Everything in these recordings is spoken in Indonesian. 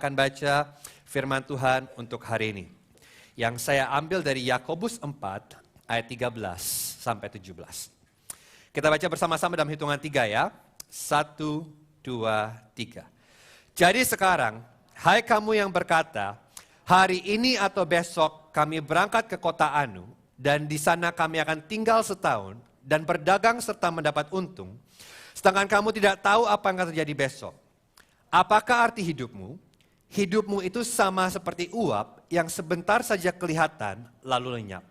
akan baca firman Tuhan untuk hari ini. Yang saya ambil dari Yakobus 4 ayat 13 sampai 17. Kita baca bersama-sama dalam hitungan 3 ya. 1, 2, 3. Jadi sekarang, hai kamu yang berkata, hari ini atau besok kami berangkat ke kota Anu, dan di sana kami akan tinggal setahun, dan berdagang serta mendapat untung, sedangkan kamu tidak tahu apa yang akan terjadi besok. Apakah arti hidupmu? Hidupmu itu sama seperti uap yang sebentar saja kelihatan lalu lenyap.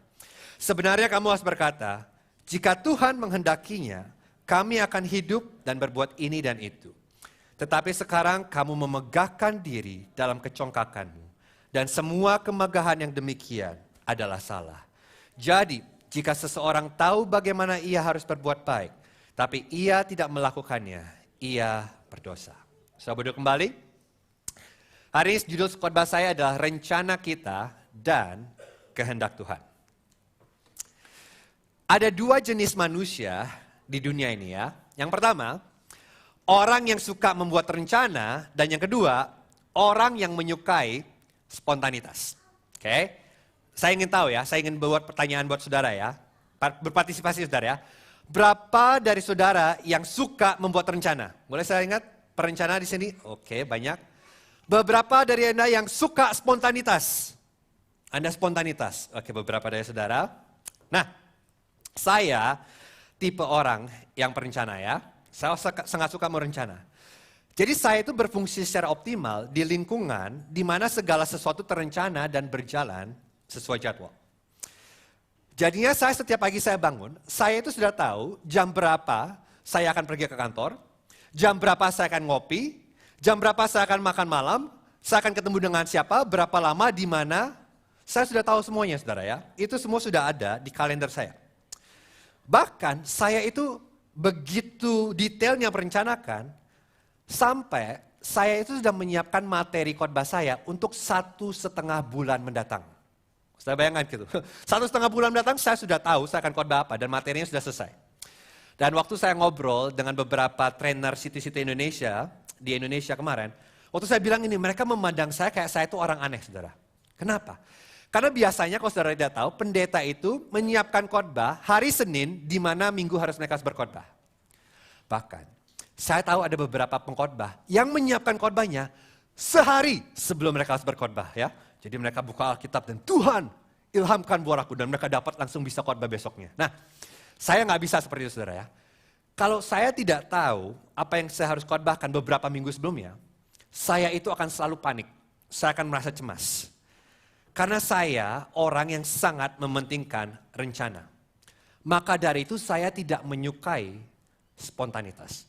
Sebenarnya kamu harus berkata, jika Tuhan menghendakinya, kami akan hidup dan berbuat ini dan itu. Tetapi sekarang kamu memegahkan diri dalam kecongkakanmu, dan semua kemegahan yang demikian adalah salah. Jadi, jika seseorang tahu bagaimana ia harus berbuat baik, tapi ia tidak melakukannya, ia berdosa. Saya duduk kembali. Hari ini judul khotbah saya adalah rencana kita dan kehendak Tuhan. Ada dua jenis manusia di dunia ini ya. Yang pertama, orang yang suka membuat rencana, dan yang kedua, orang yang menyukai spontanitas. Oke? Saya ingin tahu ya, saya ingin buat pertanyaan buat saudara ya. Berpartisipasi saudara ya. Berapa dari saudara yang suka membuat rencana? Boleh saya ingat perencana di sini? Oke, banyak. Beberapa dari Anda yang suka spontanitas. Anda spontanitas. Oke, beberapa dari saudara. Nah, saya tipe orang yang perencana ya. Saya sangat suka merencana. Jadi saya itu berfungsi secara optimal di lingkungan di mana segala sesuatu terencana dan berjalan sesuai jadwal. Jadinya saya setiap pagi saya bangun, saya itu sudah tahu jam berapa saya akan pergi ke kantor, jam berapa saya akan ngopi, jam berapa saya akan makan malam, saya akan ketemu dengan siapa, berapa lama, di mana. Saya sudah tahu semuanya saudara ya. Itu semua sudah ada di kalender saya. Bahkan saya itu begitu detailnya merencanakan, sampai saya itu sudah menyiapkan materi khotbah saya untuk 1,5 bulan mendatang. Saya bayangkan gitu. 1,5 bulan mendatang saya sudah tahu saya akan khotbah apa dan materinya sudah selesai. Dan waktu saya ngobrol dengan beberapa trainer city-city Indonesia, di Indonesia kemarin, waktu saya bilang ini, mereka memandang saya kayak saya itu orang aneh saudara. Kenapa? Karena biasanya kalau saudara tidak tahu, pendeta itu menyiapkan khotbah hari Senin di mana Minggu harus mereka berkhotbah. Bahkan, saya tahu ada beberapa pengkhotbah yang menyiapkan khotbahnya sehari sebelum mereka harus berkhotbah ya. Jadi mereka buka Alkitab dan Tuhan ilhamkan buat aku dan mereka dapat langsung bisa khotbah besoknya. Nah, saya nggak bisa seperti itu saudara ya. Kalau saya tidak tahu apa yang saya harus khotbahkan beberapa minggu sebelumnya, saya itu akan selalu panik. Saya akan merasa cemas. Karena saya orang yang sangat mementingkan rencana. Maka dari itu saya tidak menyukai spontanitas.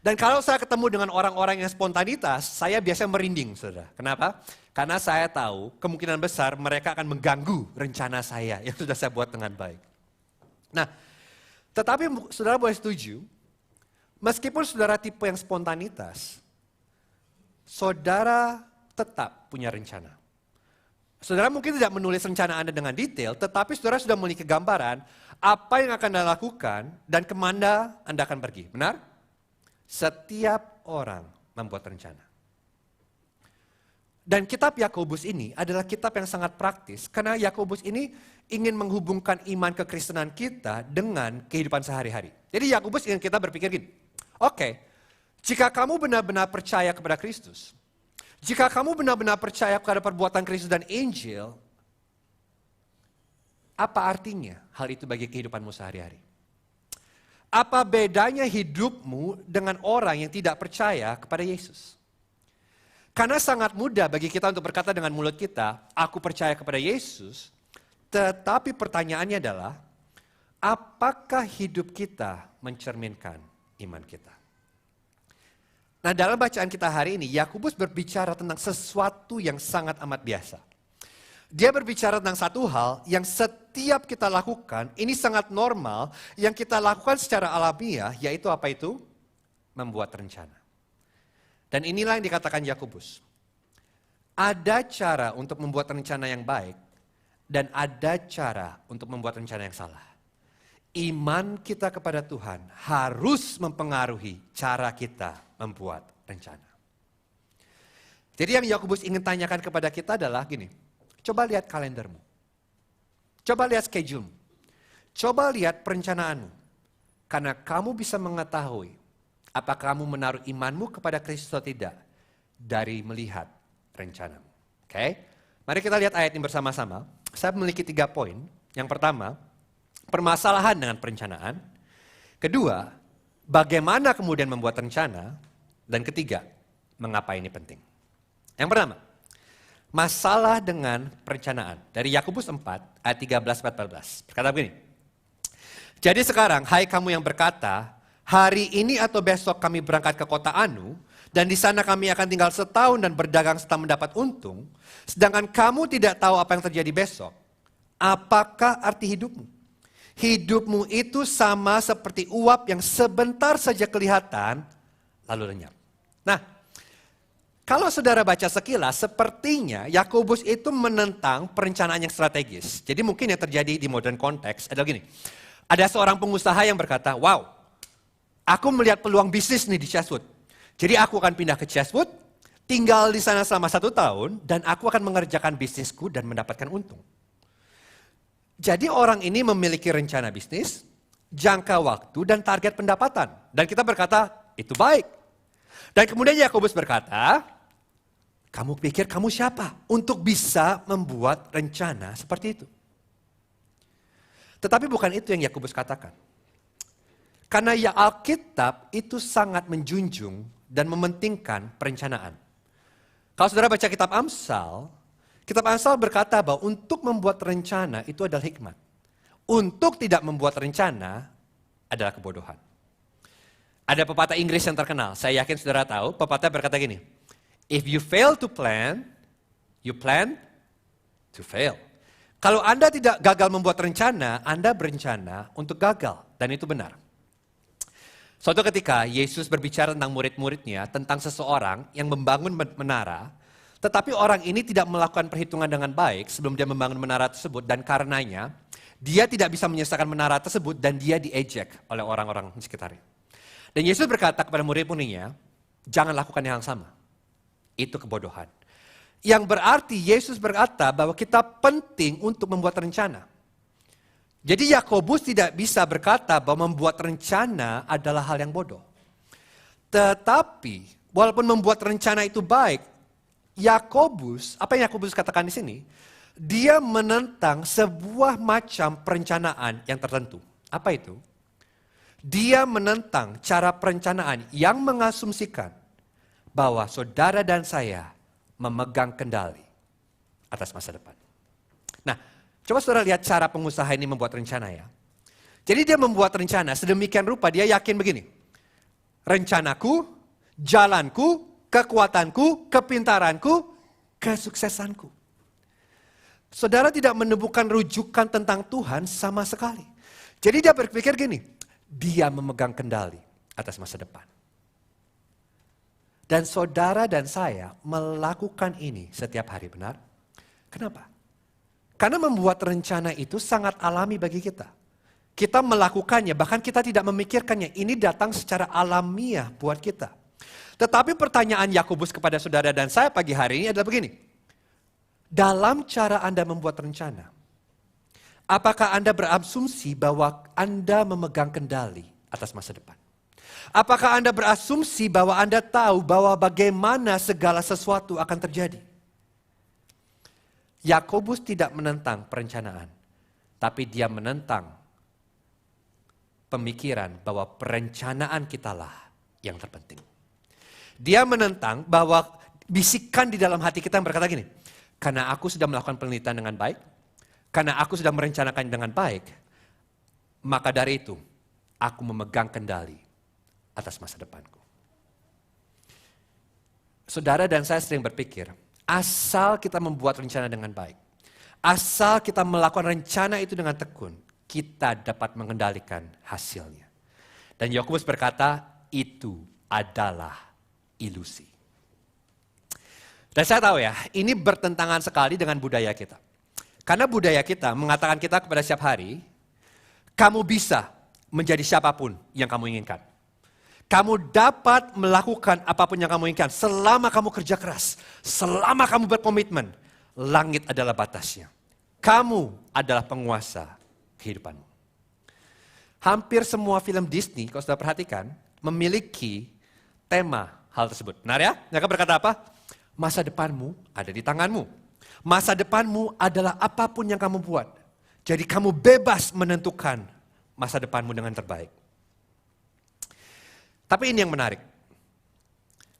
Dan kalau saya ketemu dengan orang-orang yang spontanitas, saya biasanya merinding, saudara. Kenapa? Karena saya tahu kemungkinan besar mereka akan mengganggu rencana saya yang sudah saya buat dengan baik. Nah, tetapi saudara boleh setuju, meskipun saudara tipe yang spontanitas, saudara tetap punya rencana. Saudara mungkin tidak menulis rencana Anda dengan detail, tetapi saudara sudah memiliki gambaran apa yang akan Anda lakukan dan kemana Anda akan pergi. Benar? Setiap orang membuat rencana. Dan kitab Yakobus ini adalah kitab yang sangat praktis, karena Yakobus ini ingin menghubungkan iman kekristenan kita dengan kehidupan sehari-hari. Jadi Yakobus ingin kita berpikir gini, oke, jika kamu benar-benar percaya kepada Kristus, jika kamu benar-benar percaya kepada perbuatan Kristus dan Injil, apa artinya hal itu bagi kehidupanmu sehari-hari? Apa bedanya hidupmu dengan orang yang tidak percaya kepada Yesus? Karena sangat mudah bagi kita untuk berkata dengan mulut kita, aku percaya kepada Yesus, tetapi pertanyaannya adalah, apakah hidup kita mencerminkan iman kita? Nah, dalam bacaan kita hari ini, Yakobus berbicara tentang sesuatu yang sangat amat biasa. Dia berbicara tentang satu hal yang setiap kita lakukan, ini sangat normal, yang kita lakukan secara alamiah, yaitu apa itu? Membuat rencana. Dan inilah yang dikatakan Yakobus. Ada cara untuk membuat rencana yang baik, dan ada cara untuk membuat rencana yang salah. Iman kita kepada Tuhan harus mempengaruhi cara kita membuat rencana. Jadi yang Yakobus ingin tanyakan kepada kita adalah gini, coba lihat kalendermu. Coba lihat schedule. Coba lihat perencanaanmu. Karena kamu bisa mengetahui apakah kamu menaruh imanmu kepada Kristus atau tidak dari melihat rencanamu. Oke? Mari kita lihat ayat ini bersama-sama. Saya memiliki 3 poin. Yang pertama, permasalahan dengan perencanaan. Kedua, bagaimana kemudian membuat rencana. Dan ketiga, mengapa ini penting. Yang pertama, masalah dengan perencanaan. Dari Yakobus 4 ayat 13-14. Berkata begini. Jadi sekarang, hai kamu yang berkata, hari ini atau besok kami berangkat ke kota Anu, dan di sana kami akan tinggal setahun dan berdagang serta mendapat untung, sedangkan kamu tidak tahu apa yang terjadi besok. Apakah arti hidupmu? Hidupmu itu sama seperti uap yang sebentar saja kelihatan, lalu lenyap. Nah, kalau saudara baca sekilas, sepertinya Yakobus itu menentang perencanaan yang strategis. Jadi mungkin yang terjadi di modern konteks adalah gini. Ada seorang pengusaha yang berkata, wow, aku melihat peluang bisnis nih di Chatswood. Jadi aku akan pindah ke Chatswood, tinggal di sana selama 1 tahun, dan aku akan mengerjakan bisnisku dan mendapatkan untung. Jadi orang ini memiliki rencana bisnis, jangka waktu, dan target pendapatan. Dan kita berkata, itu baik. Dan kemudian Yakobus berkata, kamu pikir kamu siapa untuk bisa membuat rencana seperti itu? Tetapi bukan itu yang Yakobus katakan. Karena ya Alkitab itu sangat menjunjung dan mementingkan perencanaan. Kalau saudara baca kitab Amsal berkata bahwa untuk membuat rencana itu adalah hikmat. Untuk tidak membuat rencana adalah kebodohan. Ada pepatah Inggris yang terkenal, saya yakin saudara tahu, pepatah berkata gini, if you fail to plan, you plan to fail. Kalau Anda tidak gagal membuat rencana, Anda berencana untuk gagal. Dan itu benar. Suatu ketika Yesus berbicara tentang murid-muridnya, tentang seseorang yang membangun menara, tetapi orang ini tidak melakukan perhitungan dengan baik sebelum dia membangun menara tersebut, dan karenanya dia tidak bisa menyelesaikan menara tersebut dan dia diejek oleh orang-orang di sekitarnya. Dan Yesus berkata kepada murid-muridnya, jangan lakukan yang sama. Itu kebodohan. Yang berarti Yesus berkata bahwa kita penting untuk membuat rencana. Jadi Yakobus tidak bisa berkata bahwa membuat rencana adalah hal yang bodoh. Tetapi walaupun membuat rencana itu baik, Yakobus, apa yang Yakobus katakan di sini? Dia menentang sebuah macam perencanaan yang tertentu. Apa itu? Dia menentang cara perencanaan yang mengasumsikan bahwa saudara dan saya memegang kendali atas masa depan. Nah, coba saudara lihat cara pengusaha ini membuat rencana ya. Jadi dia membuat rencana sedemikian rupa, dia yakin begini. Rencanaku, jalanku, kekuatanku, kepintaranku, kesuksesanku. Saudara tidak menemukan rujukan tentang Tuhan sama sekali. Jadi dia berpikir gini, dia memegang kendali atas masa depan. Dan saudara dan saya melakukan ini setiap hari, benar? Kenapa? Karena membuat rencana itu sangat alami bagi kita. Kita melakukannya, bahkan kita tidak memikirkannya. Ini datang secara alamiah buat kita. Tetapi pertanyaan Yakobus kepada saudara dan saya pagi hari ini adalah begini. Dalam cara Anda membuat rencana, apakah Anda berasumsi bahwa Anda memegang kendali atas masa depan? Apakah Anda berasumsi bahwa Anda tahu bahwa bagaimana segala sesuatu akan terjadi? Yakobus tidak menentang perencanaan, tapi dia menentang pemikiran bahwa perencanaan kitalah yang terpenting. Dia menentang bahwa bisikan di dalam hati kita yang berkata gini, karena aku sudah melakukan penelitian dengan baik, karena aku sudah merencanakan dengan baik, maka dari itu aku memegang kendali atas masa depanku. Saudara dan saya sering berpikir, asal kita membuat rencana dengan baik, asal kita melakukan rencana itu dengan tekun, kita dapat mengendalikan hasilnya. Dan Yakobus berkata, itu adalah ilusi. Dan saya tahu ya, ini bertentangan sekali dengan budaya kita. Karena budaya kita mengatakan kita kepada setiap hari, kamu bisa menjadi siapapun yang kamu inginkan. Kamu dapat melakukan apapun yang kamu inginkan selama kamu kerja keras, selama kamu berkomitmen. Langit adalah batasnya. Kamu adalah penguasa kehidupanmu. Hampir semua film Disney, kalau sudah perhatikan, memiliki tema hal tersebut. Benar ya? Mereka berkata apa? Masa depanmu ada di tanganmu. Masa depanmu adalah apapun yang kamu buat. Jadi kamu bebas menentukan masa depanmu dengan terbaik. Tapi ini yang menarik.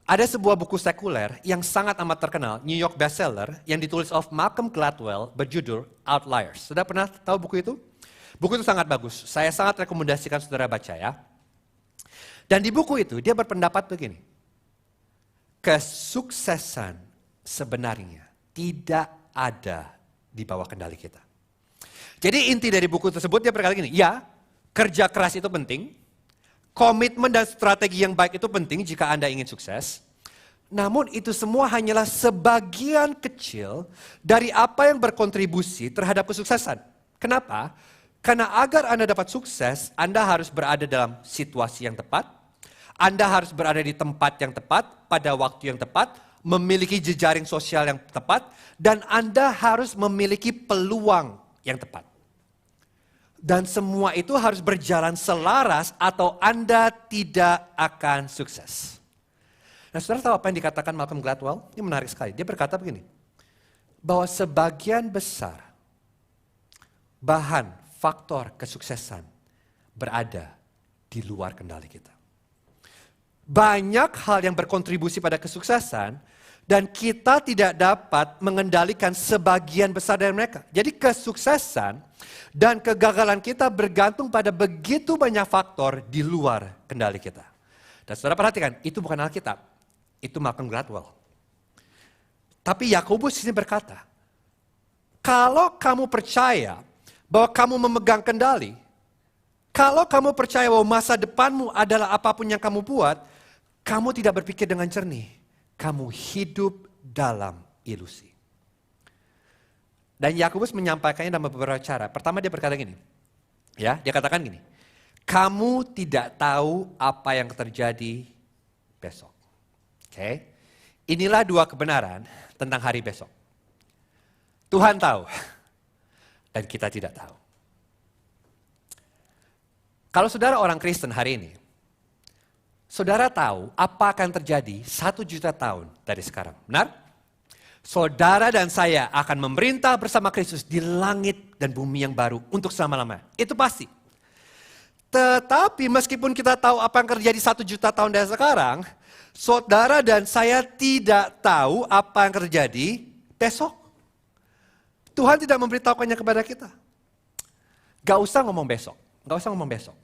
Ada sebuah buku sekuler yang sangat amat terkenal, New York bestseller, yang ditulis oleh Malcolm Gladwell berjudul Outliers. Sudah pernah tahu buku itu? Buku itu sangat bagus. Saya sangat rekomendasikan saudara baca ya. Dan di buku itu dia berpendapat begini. Kesuksesan sebenarnya tidak ada di bawah kendali kita. Jadi inti dari buku tersebut dia berkata gini, ya kerja keras itu penting, komitmen dan strategi yang baik itu penting jika Anda ingin sukses. Namun itu semua hanyalah sebagian kecil dari apa yang berkontribusi terhadap kesuksesan. Kenapa? Karena agar Anda dapat sukses, Anda harus berada dalam situasi yang tepat, Anda harus berada di tempat yang tepat, pada waktu yang tepat, memiliki jejaring sosial yang tepat, dan Anda harus memiliki peluang yang tepat. Dan semua itu harus berjalan selaras atau Anda tidak akan sukses. Nah, saudara tahu apa yang dikatakan Malcolm Gladwell? Ini menarik sekali. Dia berkata begini, bahwa sebagian besar bahan faktor kesuksesan berada di luar kendali kita. Banyak hal yang berkontribusi pada kesuksesan dan kita tidak dapat mengendalikan sebagian besar dari mereka. Jadi kesuksesan dan kegagalan kita bergantung pada begitu banyak faktor di luar kendali kita. Dan saudara perhatikan, itu bukan Alkitab, itu Malcolm Gladwell. Tapi Yakobus ini berkata, kalau kamu percaya bahwa kamu memegang kendali, kalau kamu percaya bahwa masa depanmu adalah apapun yang kamu buat, kamu tidak berpikir dengan jernih. Kamu hidup dalam ilusi. Dan Yakobus menyampaikannya dalam beberapa cara. Pertama dia berkata gini, ya, dia katakan gini, kamu tidak tahu apa yang terjadi besok. Oke, inilah dua kebenaran tentang hari besok. Tuhan tahu, dan kita tidak tahu. Kalau saudara orang Kristen hari ini, saudara tahu apa akan terjadi 1 juta tahun dari sekarang, benar? Saudara dan saya akan memerintah bersama Kristus di langit dan bumi yang baru untuk selama-lamanya. Itu pasti. Tetapi meskipun kita tahu apa yang terjadi 1 juta tahun dari sekarang, saudara dan saya tidak tahu apa yang terjadi besok. Tuhan tidak memberitahukannya kepada kita. Gak usah ngomong besok, gak usah ngomong besok.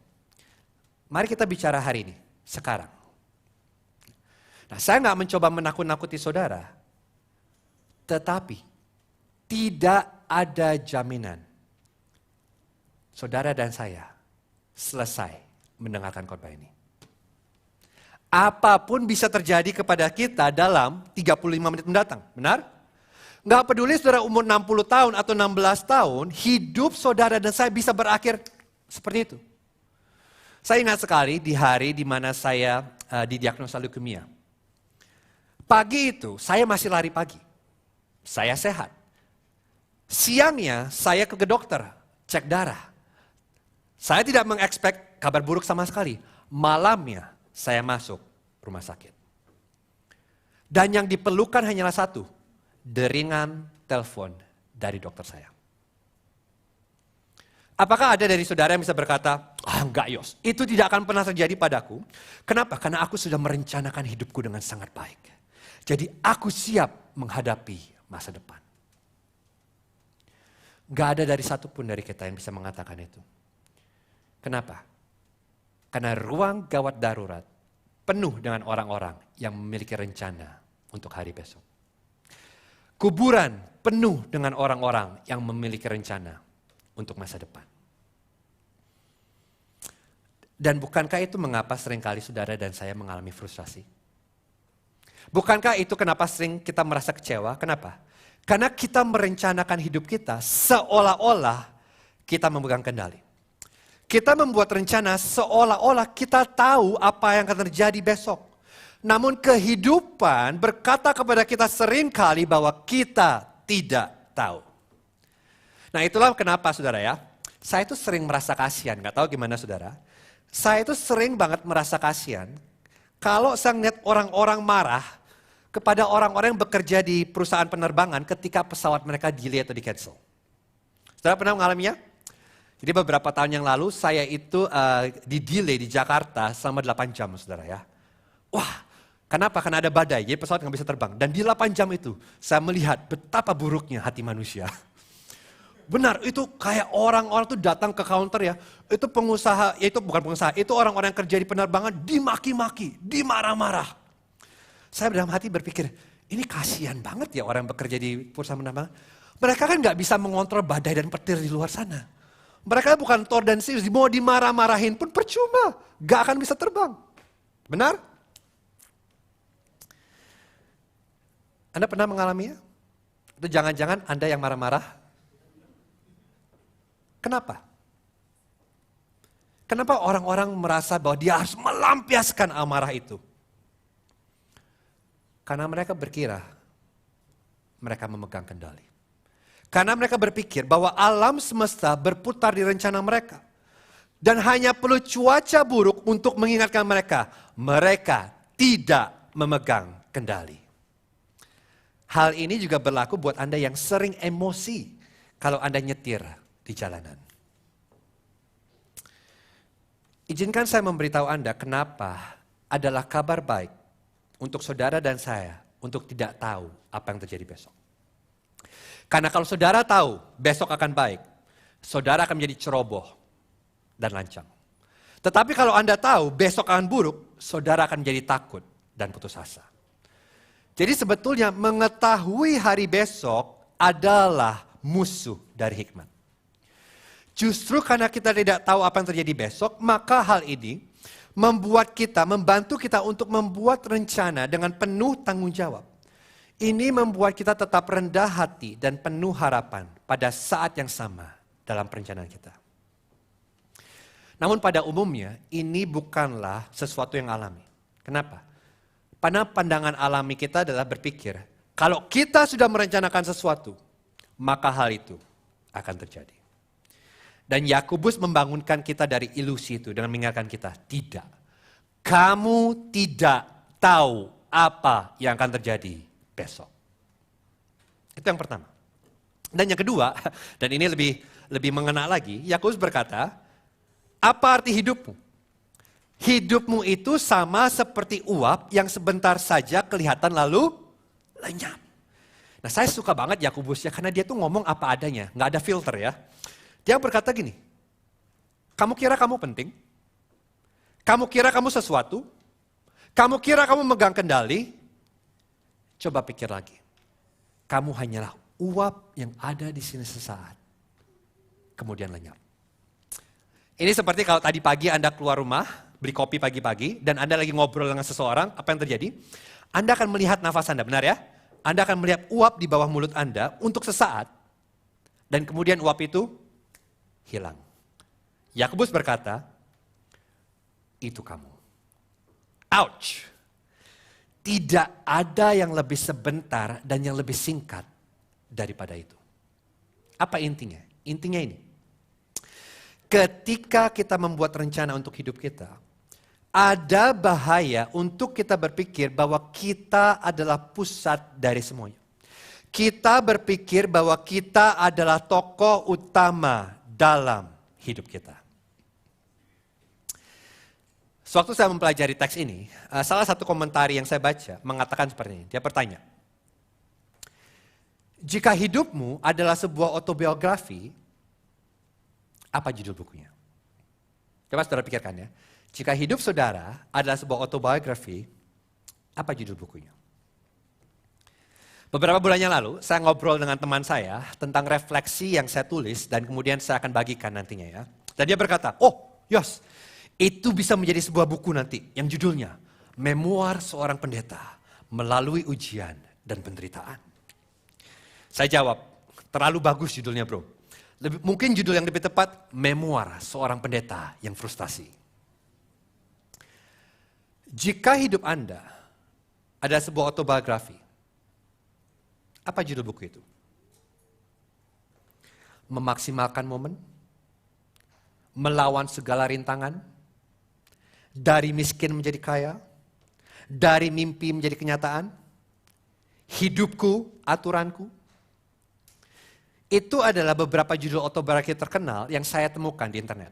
Mari kita bicara hari ini, sekarang. Nah, saya gak mencoba menakut-nakuti saudara, tetapi tidak ada jaminan saudara dan saya selesai mendengarkan khotbah ini. Apapun bisa terjadi kepada kita dalam 35 menit mendatang, benar? Gak peduli saudara umur 60 tahun atau 16 tahun, hidup saudara dan saya bisa berakhir seperti itu. Saya ingat sekali di hari di mana saya didiagnosa leukemia. Pagi itu saya masih lari pagi. Saya sehat. Siangnya saya ke dokter, cek darah. Saya tidak mengekspek kabar buruk sama sekali. Malamnya saya masuk rumah sakit. Dan yang diperlukan hanyalah satu, deringan telepon dari dokter saya. Apakah ada dari saudara yang bisa berkata, enggak Yos, itu tidak akan pernah terjadi padaku. Kenapa? Karena aku sudah merencanakan hidupku dengan sangat baik. Jadi aku siap menghadapi masa depan. Gak ada dari satupun dari kita yang bisa mengatakan itu. Kenapa? Karena ruang gawat darurat penuh dengan orang-orang yang memiliki rencana untuk hari besok. Kuburan penuh dengan orang-orang yang memiliki rencana untuk masa depan. Dan bukankah itu mengapa seringkali saudara dan saya mengalami frustrasi? Bukankah itu kenapa sering kita merasa kecewa? Kenapa? Karena kita merencanakan hidup kita seolah-olah kita memegang kendali. Kita membuat rencana seolah-olah kita tahu apa yang akan terjadi besok. Namun kehidupan berkata kepada kita seringkali bahwa kita tidak tahu. Nah itulah kenapa saudara ya, saya itu sering merasa kasihan, gak tahu gimana saudara. Saya itu sering banget merasa kasihan kalau saya melihat orang-orang marah kepada orang-orang yang bekerja di perusahaan penerbangan ketika pesawat mereka delay atau di cancel. Saudara pernah mengalaminya? Jadi beberapa tahun yang lalu saya itu di delay di Jakarta selama 8 jam saudara ya. Wah, kenapa? Karena ada badai, jadi pesawat nggak bisa terbang. Dan di 8 jam itu saya melihat betapa buruknya hati manusia. Benar, itu kayak orang-orang tuh datang ke counter ya. Itu pengusaha, ya itu bukan pengusaha, itu orang-orang yang kerja di penerbangan dimaki-maki, dimarah-marah. Saya dalam hati berpikir, ini kasihan banget ya orang yang bekerja di perusahaan penerbangan. Mereka kan nggak bisa mengontrol badai dan petir di luar sana. Mereka bukan Thor dan Zeus, mau dimarah-marahin pun percuma. Gak akan bisa terbang. Benar? Anda pernah mengalaminya? Atau jangan-jangan Anda yang marah-marah? Kenapa? Kenapa orang-orang merasa bahwa dia harus melampiaskan amarah itu? Karena mereka berkira mereka memegang kendali. Karena mereka berpikir bahwa alam semesta berputar di rencana mereka. Dan hanya perlu cuaca buruk untuk mengingatkan mereka. Mereka tidak memegang kendali. Hal ini juga berlaku buat Anda yang sering emosi kalau Anda nyetir di jalanan. Izinkan saya memberitahu Anda kenapa adalah kabar baik untuk saudara dan saya untuk tidak tahu apa yang terjadi besok. Karena kalau saudara tahu besok akan baik, saudara akan menjadi ceroboh dan lancang. Tetapi kalau Anda tahu besok akan buruk, saudara akan menjadi takut dan putus asa. Jadi sebetulnya mengetahui hari besok adalah musuh dari hikmat. Justru karena kita tidak tahu apa yang terjadi besok, maka hal ini membantu kita untuk membuat rencana dengan penuh tanggung jawab. Ini membuat kita tetap rendah hati dan penuh harapan pada saat yang sama dalam perencanaan kita. Namun pada umumnya ini bukanlah sesuatu yang alami. Kenapa? Karena pandangan alami kita adalah berpikir, kalau kita sudah merencanakan sesuatu, maka hal itu akan terjadi. Dan Yakobus membangunkan kita dari ilusi itu dengan mengingatkan kita, tidak. Kamu tidak tahu apa yang akan terjadi besok. Itu yang pertama. Dan yang kedua, dan ini lebih mengena lagi, Yakobus berkata, apa arti hidupmu? Hidupmu itu sama seperti uap yang sebentar saja kelihatan lalu lenyap. Nah saya suka banget Yakobus ya, karena dia tuh ngomong apa adanya, nggak ada filter ya. Dia berkata gini, kamu kira kamu penting? Kamu kira kamu sesuatu? Kamu kira kamu megang kendali? Coba pikir lagi. Kamu hanyalah uap yang ada di sini sesaat. Kemudian lenyap. Ini seperti kalau tadi pagi Anda keluar rumah, beli kopi pagi-pagi, dan Anda lagi ngobrol dengan seseorang, apa yang terjadi? Anda akan melihat nafas Anda, benar ya? Anda akan melihat uap di bawah mulut Anda untuk sesaat. Dan kemudian uap itu hilang. Yakobus berkata, itu kamu. Ouch! Tidak ada yang lebih sebentar dan yang lebih singkat daripada itu. Apa intinya? Intinya ini. Ketika kita membuat rencana untuk hidup kita, ada bahaya untuk kita berpikir bahwa kita adalah pusat dari semuanya. Kita berpikir bahwa kita adalah tokoh utama dalam hidup kita. Sewaktu saya mempelajari teks ini, salah satu komentari yang saya baca mengatakan seperti ini. Dia bertanya, jika hidupmu adalah sebuah autobiografi, apa judul bukunya? Coba saudara pikirkan ya. Jika hidup saudara adalah sebuah autobiografi, apa judul bukunya? Beberapa bulan yang lalu, saya ngobrol dengan teman saya tentang refleksi yang saya tulis dan kemudian saya akan bagikan nantinya ya. Dan dia berkata, oh Yos, itu bisa menjadi sebuah buku nanti yang judulnya Memoir Seorang Pendeta Melalui Ujian dan Penderitaan. Saya jawab, terlalu bagus judulnya bro. Mungkin judul yang lebih tepat, Memoir Seorang Pendeta yang Frustasi. Jika hidup Anda ada sebuah autobiografi, apa judul buku itu? Memaksimalkan momen, melawan segala rintangan, dari miskin menjadi kaya, dari mimpi menjadi kenyataan, hidupku, aturanku. Itu adalah beberapa judul autobiografi terkenal yang saya temukan di internet.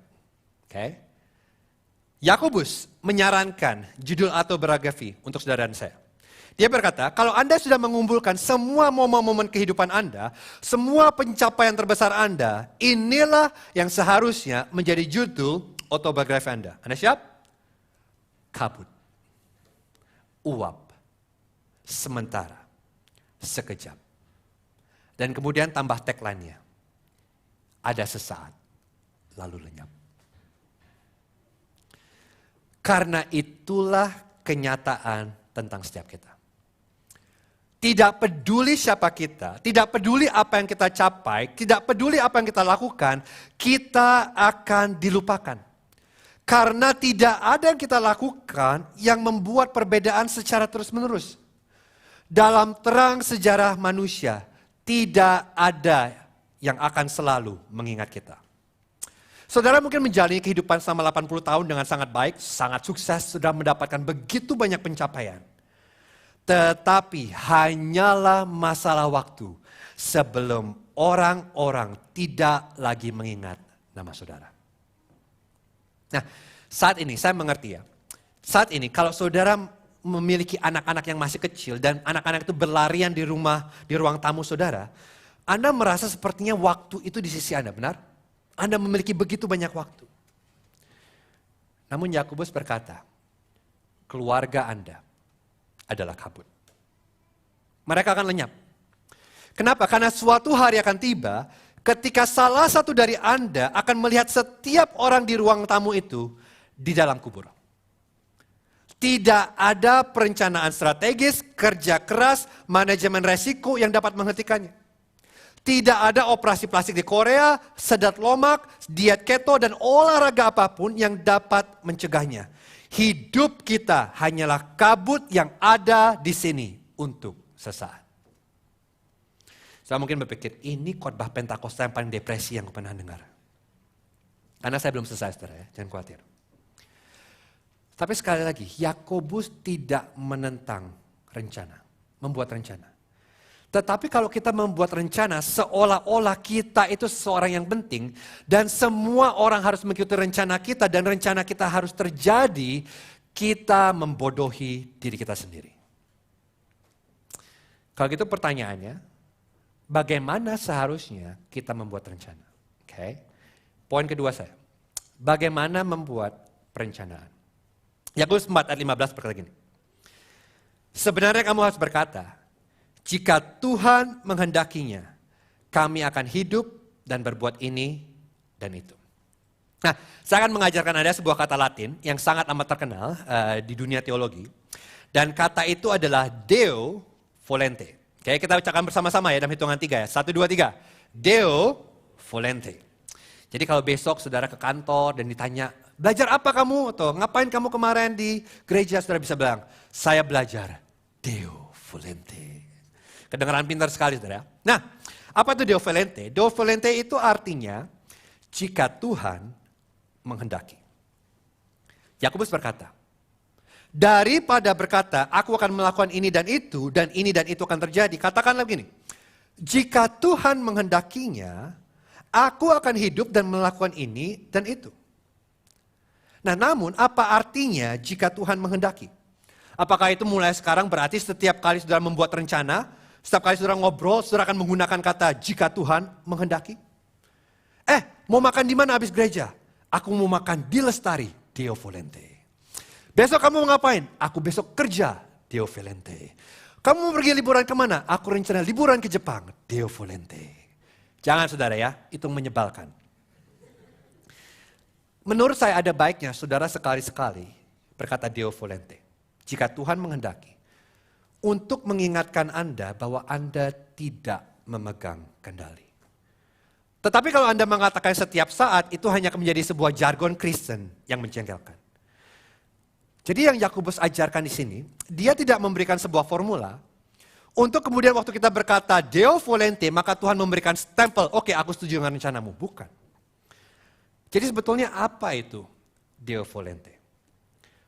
Oke. Yakobus menyarankan judul autobiografi untuk saudara dan saya. Dia berkata, kalau Anda sudah mengumpulkan semua momen-momen kehidupan Anda, semua pencapaian terbesar Anda, inilah yang seharusnya menjadi judul autobiografi Anda. Anda siap? Kabut, uap, sementara, sekejap. Dan kemudian tambah tagline-nya, ada sesaat, lalu lenyap. Karena itulah kenyataan tentang setiap kita. Tidak peduli siapa kita, tidak peduli apa yang kita capai, tidak peduli apa yang kita lakukan, kita akan dilupakan. Karena tidak ada yang kita lakukan yang membuat perbedaan secara terus-menerus. Dalam terang sejarah manusia, tidak ada yang akan selalu mengingat kita. Saudara mungkin menjalani kehidupan selama 80 tahun dengan sangat baik, sangat sukses, sudah mendapatkan begitu banyak pencapaian. Tetapi hanyalah masalah waktu sebelum orang-orang tidak lagi mengingat nama saudara. Nah, saat ini saya mengerti ya. Saat ini kalau saudara memiliki anak-anak yang masih kecil dan anak-anak itu berlarian di ruang tamu saudara, Anda merasa sepertinya waktu itu di sisi Anda, benar? Anda memiliki begitu banyak waktu. Namun Yakobus berkata, keluarga Anda adalah kabut. Mereka akan lenyap. Kenapa? Karena suatu hari akan tiba ketika salah satu dari Anda akan melihat setiap orang di ruang tamu itu di dalam kubur. Tidak ada perencanaan strategis, kerja keras, manajemen resiko yang dapat menghentikannya. Tidak ada operasi plastik di Korea, sedat lomak, diet keto, dan olahraga apapun yang dapat mencegahnya. Hidup kita hanyalah kabut yang ada di sini untuk sesaat. Saya mungkin berpikir, ini khotbah Pentakosta yang paling depresi yang pernah dengar. Karena saya belum selesai, saudara ya, jangan khawatir. Tapi sekali lagi, Yakobus tidak menentang rencana, membuat rencana. Tetapi kalau kita membuat rencana, seolah-olah kita itu seseorang yang penting, dan semua orang harus mengikuti rencana kita, dan rencana kita harus terjadi, kita membodohi diri kita sendiri. Kalau gitu pertanyaannya, bagaimana seharusnya kita membuat rencana? Oke. Poin kedua saya, bagaimana membuat perencanaan? Yakobus 4 ayat 15 berkata gini, sebenarnya kamu harus berkata, jika Tuhan menghendakinya, kami akan hidup dan berbuat ini dan itu. Nah, saya akan mengajarkan Anda sebuah kata Latin yang sangat amat terkenal di dunia teologi. Dan kata itu adalah Deo volente. Oke, kita ucapkan bersama-sama ya dalam hitungan 3 ya. 1, 2, 3. Deo volente. Jadi kalau besok saudara ke kantor dan ditanya, belajar apa kamu? Atau ngapain kamu kemarin di gereja? Saudara bisa bilang, saya belajar Deo volente. Kedengaran pintar sekali, saudara. Nah, apa itu Deo volente? Deo volente itu artinya jika Tuhan menghendaki. Yakobus berkata, daripada berkata, aku akan melakukan ini dan itu akan terjadi. Katakanlah begini, jika Tuhan menghendakinya, aku akan hidup dan melakukan ini dan itu. Nah, namun apa artinya jika Tuhan menghendaki? Apakah itu mulai sekarang berarti setiap kali saudara membuat rencana, setiap kali saudara ngobrol, saudara akan menggunakan kata jika Tuhan menghendaki? Mau makan di mana habis gereja? Aku mau makan di Lestari, Deo volente. Besok kamu mau ngapain? Aku besok kerja, Deo volente. Kamu mau pergi liburan kemana? Aku rencana liburan ke Jepang, Deo volente. Jangan saudara ya, itu menyebalkan. Menurut saya ada baiknya saudara sekali-sekali berkata Deo volente. Jika Tuhan menghendaki. Untuk mengingatkan Anda bahwa Anda tidak memegang kendali. Tetapi kalau Anda mengatakan setiap saat, itu hanya akan menjadi sebuah jargon Kristen yang menjengkelkan. Jadi yang Yakobus ajarkan di sini, dia tidak memberikan sebuah formula, untuk kemudian waktu kita berkata Deo volente, maka Tuhan memberikan stempel, oke, aku setuju dengan rencanamu. Bukan. Jadi sebetulnya apa itu Deo volente?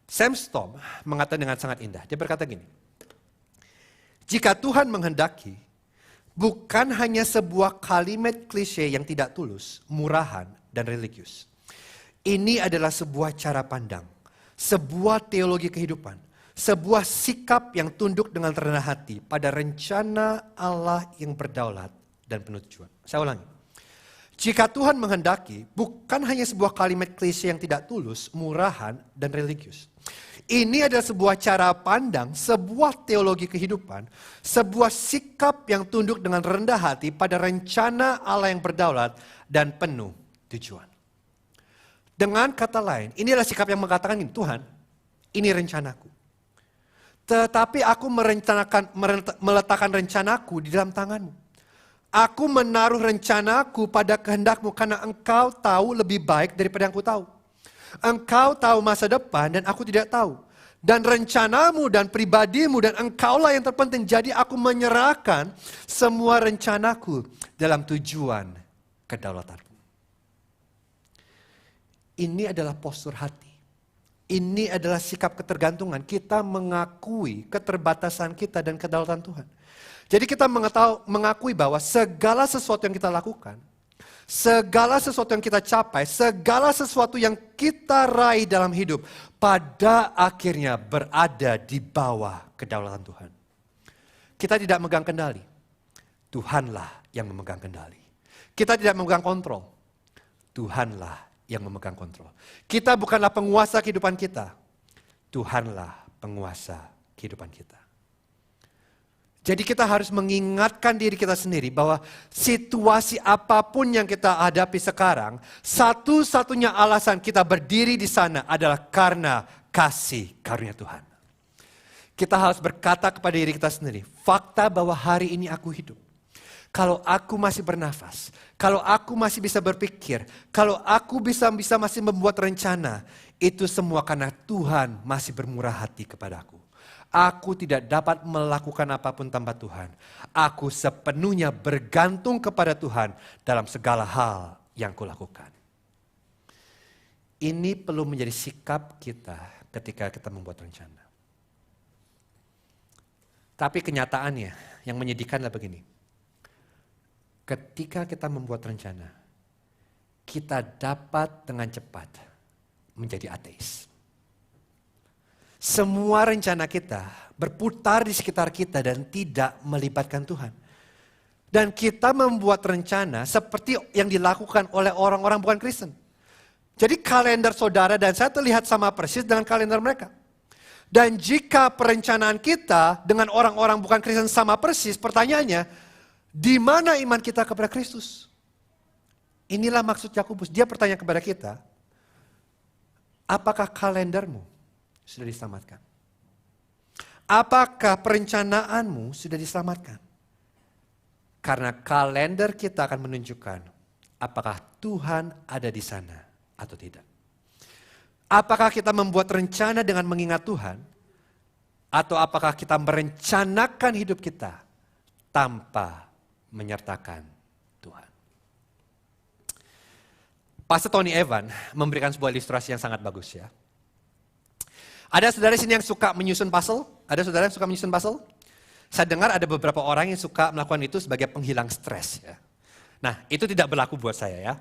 Sam Storm mengatakan dengan sangat indah. Dia berkata gini, jika Tuhan menghendaki, bukan hanya sebuah kalimat klise yang tidak tulus, murahan, dan religius. Ini adalah sebuah cara pandang, sebuah teologi kehidupan, sebuah sikap yang tunduk dengan rendah hati pada rencana Allah yang berdaulat dan penuh tujuan. Saya ulangi. Jika Tuhan menghendaki, bukan hanya sebuah kalimat klise yang tidak tulus, murahan, dan religius. Ini adalah sebuah cara pandang, sebuah teologi kehidupan, sebuah sikap yang tunduk dengan rendah hati pada rencana Allah yang berdaulat dan penuh tujuan. Dengan kata lain, ini adalah sikap yang mengatakan ini, Tuhan, ini rencanaku. Tetapi aku meletakkan rencanaku di dalam tanganmu. Aku menaruh rencanaku pada kehendakmu karena engkau tahu lebih baik daripada yang aku tahu. Engkau tahu masa depan dan aku tidak tahu. Dan rencanamu dan pribadimu dan engkaulah yang terpenting. Jadi aku menyerahkan semua rencanaku dalam tujuan kedaulatanmu. Ini adalah postur hati. Ini adalah sikap ketergantungan. Kita mengakui keterbatasan kita dan kedaulatan Tuhan. Jadi kita mengakui bahwa segala sesuatu yang kita lakukan, segala sesuatu yang kita capai, segala sesuatu yang kita raih dalam hidup, pada akhirnya berada di bawah kedaulatan Tuhan. Kita tidak memegang kendali. Tuhanlah yang memegang kendali. Kita tidak memegang kontrol. Tuhanlah yang memegang kontrol. Kita bukanlah penguasa kehidupan kita. Tuhanlah penguasa kehidupan kita. Jadi kita harus mengingatkan diri kita sendiri bahwa situasi apapun yang kita hadapi sekarang, satu-satunya alasan kita berdiri di sana adalah karena kasih karunia Tuhan. Kita harus berkata kepada diri kita sendiri, fakta bahwa hari ini aku hidup. Kalau aku masih bernafas, kalau aku masih bisa berpikir, kalau aku bisa masih membuat rencana, itu semua karena Tuhan masih bermurah hati kepadaku. Aku tidak dapat melakukan apapun tanpa Tuhan. Aku sepenuhnya bergantung kepada Tuhan dalam segala hal yang kulakukan. Ini perlu menjadi sikap kita ketika kita membuat rencana. Tapi kenyataannya yang menyedihkan adalah begini. Ketika kita membuat rencana, kita dapat dengan cepat menjadi ateis. Semua rencana kita berputar di sekitar kita dan tidak melibatkan Tuhan. Dan kita membuat rencana seperti yang dilakukan oleh orang-orang bukan Kristen. Jadi kalender saudara dan saya terlihat sama persis dengan kalender mereka. Dan jika perencanaan kita dengan orang-orang bukan Kristen sama persis, pertanyaannya, di mana iman kita kepada Kristus? Inilah maksud Yakobus. Dia bertanya kepada kita, apakah kalendermu sudah diselamatkan? Apakah perencanaanmu sudah diselamatkan? Karena kalender kita akan menunjukkan apakah Tuhan ada di sana atau tidak. Apakah kita membuat rencana dengan mengingat Tuhan? Atau apakah kita merencanakan hidup kita tanpa menyertakan Tuhan? Pastor Tony Evans memberikan sebuah ilustrasi yang sangat bagus ya. Ada saudara sini yang suka menyusun puzzle? Ada saudara yang suka menyusun puzzle? Saya dengar ada beberapa orang yang suka melakukan itu sebagai penghilang stres. Ya. Nah, itu tidak berlaku buat saya ya.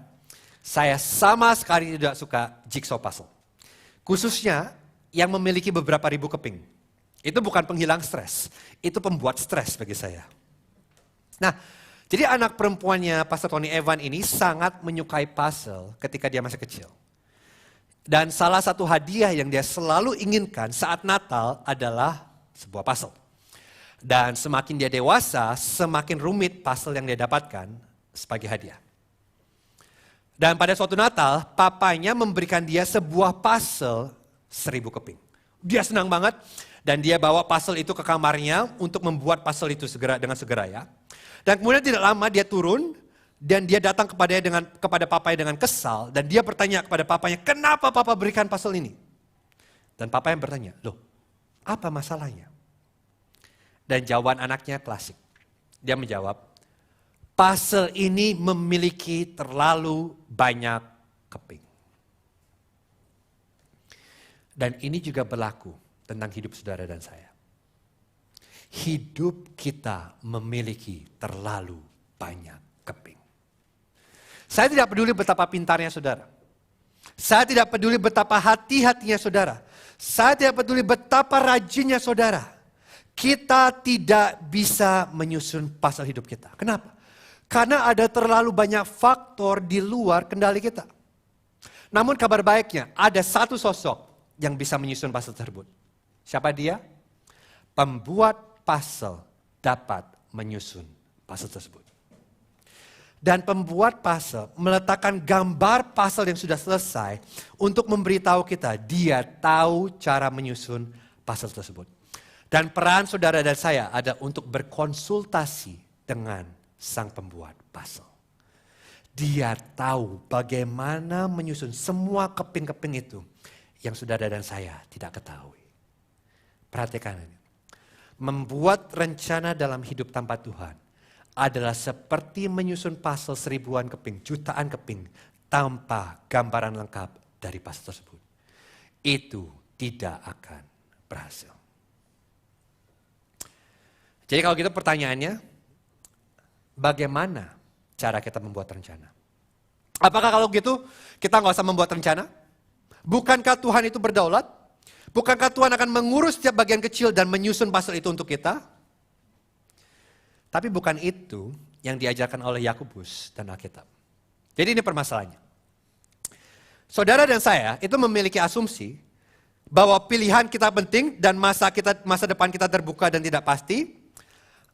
Saya sama sekali tidak suka jigsaw puzzle. Khususnya yang memiliki beberapa ribu keping. Itu bukan penghilang stres, itu pembuat stres bagi saya. Nah, jadi anak perempuannya Pastor Tony Evans ini sangat menyukai puzzle ketika dia masih kecil. Dan salah satu hadiah yang dia selalu inginkan saat Natal adalah sebuah puzzle. Dan semakin dia dewasa, semakin rumit puzzle yang dia dapatkan sebagai hadiah. Dan pada suatu Natal, papanya memberikan dia sebuah puzzle 1000 keping. Dia senang banget dan dia bawa puzzle itu ke kamarnya untuk membuat puzzle itu dengan segera ya. Dan kemudian tidak lama dia turun Dan dia datang kepada papanya dengan kesal. Dan dia bertanya kepada papanya, kenapa papa berikan pasal ini? Dan papa yang bertanya, loh apa masalahnya? Dan jawaban anaknya klasik. Dia menjawab, pasal ini memiliki terlalu banyak keping. Dan ini juga berlaku tentang hidup saudara dan saya. Hidup kita memiliki terlalu banyak keping. Saya tidak peduli betapa pintarnya saudara. Saya tidak peduli betapa hati-hatinya saudara. Saya tidak peduli betapa rajinnya saudara. Kita tidak bisa menyusun pasal hidup kita. Kenapa? Karena ada terlalu banyak faktor di luar kendali kita. Namun kabar baiknya, ada satu sosok yang bisa menyusun pasal tersebut. Siapa dia? Pembuat pasal dapat menyusun pasal tersebut. Dan pembuat pasal meletakkan gambar pasal yang sudah selesai untuk memberitahu kita dia tahu cara menyusun pasal tersebut. Dan peran saudara dan saya ada untuk berkonsultasi dengan sang pembuat pasal. Dia tahu bagaimana menyusun semua keping-keping itu yang saudara dan saya tidak ketahui. Perhatikan ini. Membuat rencana dalam hidup tanpa Tuhan adalah seperti menyusun pasal 1000-an keping, jutaan keping tanpa gambaran lengkap dari pasal tersebut. Itu tidak akan berhasil. Jadi kalau gitu pertanyaannya, bagaimana cara kita membuat rencana? Apakah kalau gitu kita nggak usah membuat rencana? Bukankah Tuhan itu berdaulat? Bukankah Tuhan akan mengurus setiap bagian kecil dan menyusun pasal itu untuk kita? Tapi bukan itu yang diajarkan oleh Yakobus dan Alkitab. Jadi ini permasalahannya. Saudara dan saya itu memiliki asumsi bahwa pilihan kita penting dan masa depan kita terbuka dan tidak pasti.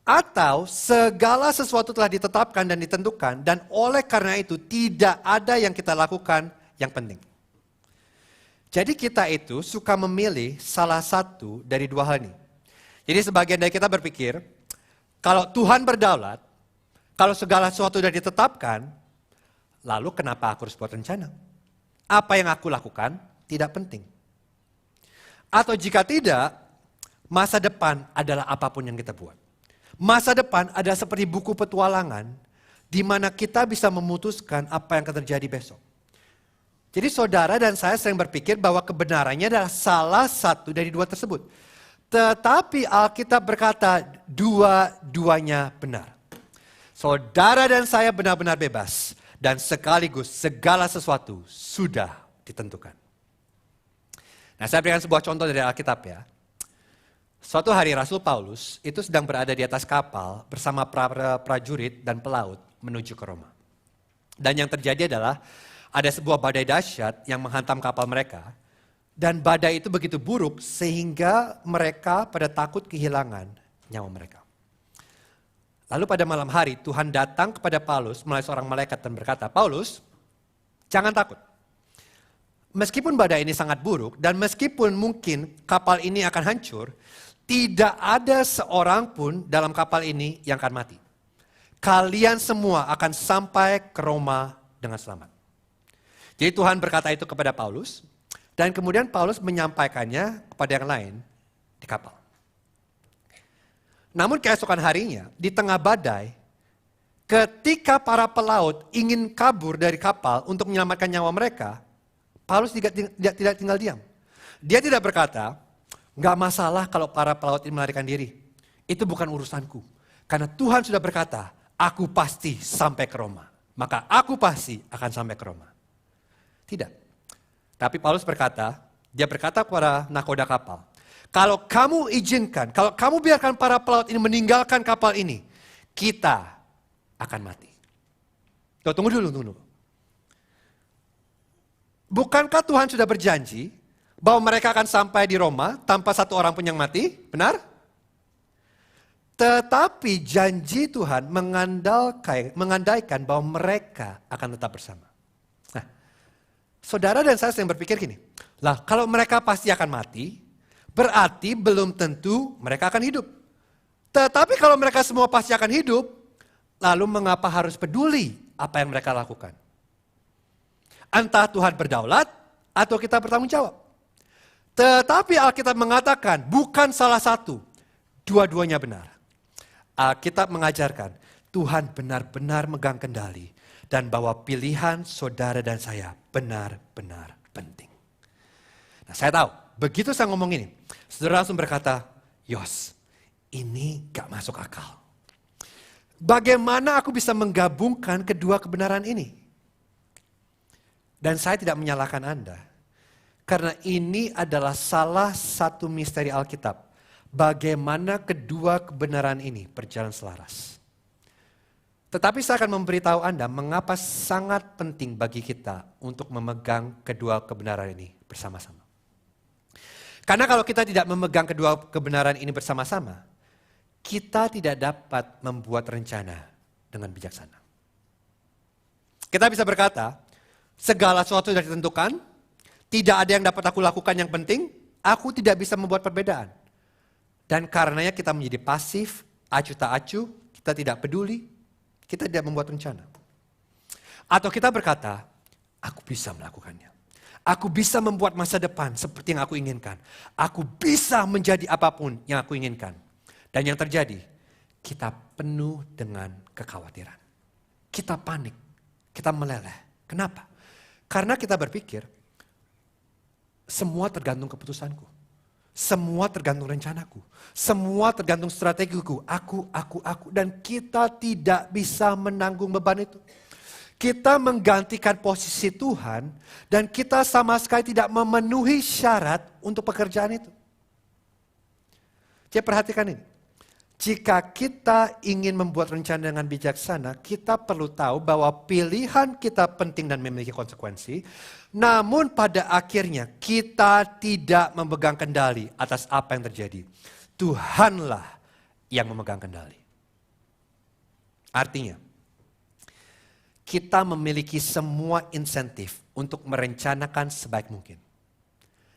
Atau segala sesuatu telah ditetapkan dan ditentukan dan oleh karena itu tidak ada yang kita lakukan yang penting. Jadi kita itu suka memilih salah satu dari dua hal ini. Jadi sebagian dari kita berpikir, kalau Tuhan berdaulat, kalau segala sesuatu sudah ditetapkan, lalu kenapa aku harus buat rencana? Apa yang aku lakukan tidak penting. Atau jika tidak, masa depan adalah apapun yang kita buat. Masa depan adalah seperti buku petualangan, di mana kita bisa memutuskan apa yang akan terjadi besok. Jadi saudara dan saya sering berpikir bahwa kebenarannya adalah salah satu dari dua tersebut. Tetapi Alkitab berkata dua-duanya benar. Saudara dan saya benar-benar bebas. Dan sekaligus segala sesuatu sudah ditentukan. Nah, saya berikan sebuah contoh dari Alkitab ya. Suatu hari Rasul Paulus itu sedang berada di atas kapal bersama prajurit dan pelaut menuju ke Roma. Dan yang terjadi adalah ada sebuah badai dahsyat yang menghantam kapal mereka. Dan badai itu begitu buruk sehingga mereka pada takut kehilangan nyawa mereka. Lalu pada malam hari Tuhan datang kepada Paulus melalui seorang malaikat dan berkata, Paulus, jangan takut. Meskipun badai ini sangat buruk dan meskipun mungkin kapal ini akan hancur, tidak ada seorang pun dalam kapal ini yang akan mati. Kalian semua akan sampai ke Roma dengan selamat. Jadi Tuhan berkata itu kepada Paulus, dan kemudian Paulus menyampaikannya kepada yang lain di kapal. Namun keesokan harinya, di tengah badai, ketika para pelaut ingin kabur dari kapal untuk menyelamatkan nyawa mereka, Paulus tidak tinggal diam. Dia tidak berkata, nggak masalah kalau para pelaut ini melarikan diri. Itu bukan urusanku. Karena Tuhan sudah berkata, aku pasti sampai ke Roma. Maka aku pasti akan sampai ke Roma. Tidak. Tapi Paulus berkata, dia berkata kepada nakoda kapal, kalau kamu izinkan, kalau kamu biarkan para pelaut ini meninggalkan kapal ini, kita akan mati. Tunggu dulu. Bukankah Tuhan sudah berjanji bahwa mereka akan sampai di Roma tanpa satu orang pun yang mati? Benar? Tetapi janji Tuhan mengandaikan bahwa mereka akan tetap bersama. Nah, saudara dan saya sering berpikir gini, lah kalau mereka pasti akan mati, berarti belum tentu mereka akan hidup. Tetapi kalau mereka semua pasti akan hidup, lalu mengapa harus peduli apa yang mereka lakukan. Entah Tuhan berdaulat atau kita bertanggung jawab. Tetapi Alkitab mengatakan bukan salah satu, dua-duanya benar. Alkitab mengajarkan Tuhan benar-benar megang kendali dan bahwa pilihan saudara dan saya benar-benar penting. Nah, saya tahu, begitu saya ngomong ini, saudara langsung berkata, Yos, ini gak masuk akal. Bagaimana aku bisa menggabungkan kedua kebenaran ini? Dan saya tidak menyalahkan Anda. Karena ini adalah salah satu misteri Alkitab. Bagaimana kedua kebenaran ini berjalan selaras. Tetapi saya akan memberitahu Anda mengapa sangat penting bagi kita untuk memegang kedua kebenaran ini bersama-sama. Karena kalau kita tidak memegang kedua kebenaran ini bersama-sama, kita tidak dapat membuat rencana dengan bijaksana. Kita bisa berkata, segala sesuatu sudah ditentukan, tidak ada yang dapat aku lakukan yang penting, aku tidak bisa membuat perbedaan. Dan karenanya kita menjadi pasif, acuh tak acuh, kita tidak peduli, kita tidak membuat rencana. Atau kita berkata, aku bisa melakukannya. Aku bisa membuat masa depan seperti yang aku inginkan. Aku bisa menjadi apapun yang aku inginkan. Dan yang terjadi, kita penuh dengan kekhawatiran. Kita panik, kita meleleh. Kenapa? Karena kita berpikir, semua tergantung keputusanku. Semua tergantung rencanaku. Semua tergantung strategiku. Aku. Dan kita tidak bisa menanggung beban itu. Kita menggantikan posisi Tuhan dan kita sama sekali tidak memenuhi syarat untuk pekerjaan itu. Jadi perhatikan ini. Jika kita ingin membuat rencana dengan bijaksana, kita perlu tahu bahwa pilihan kita penting dan memiliki konsekuensi. Namun pada akhirnya kita tidak memegang kendali atas apa yang terjadi. Tuhanlah yang memegang kendali. Artinya, kita memiliki semua insentif untuk merencanakan sebaik mungkin.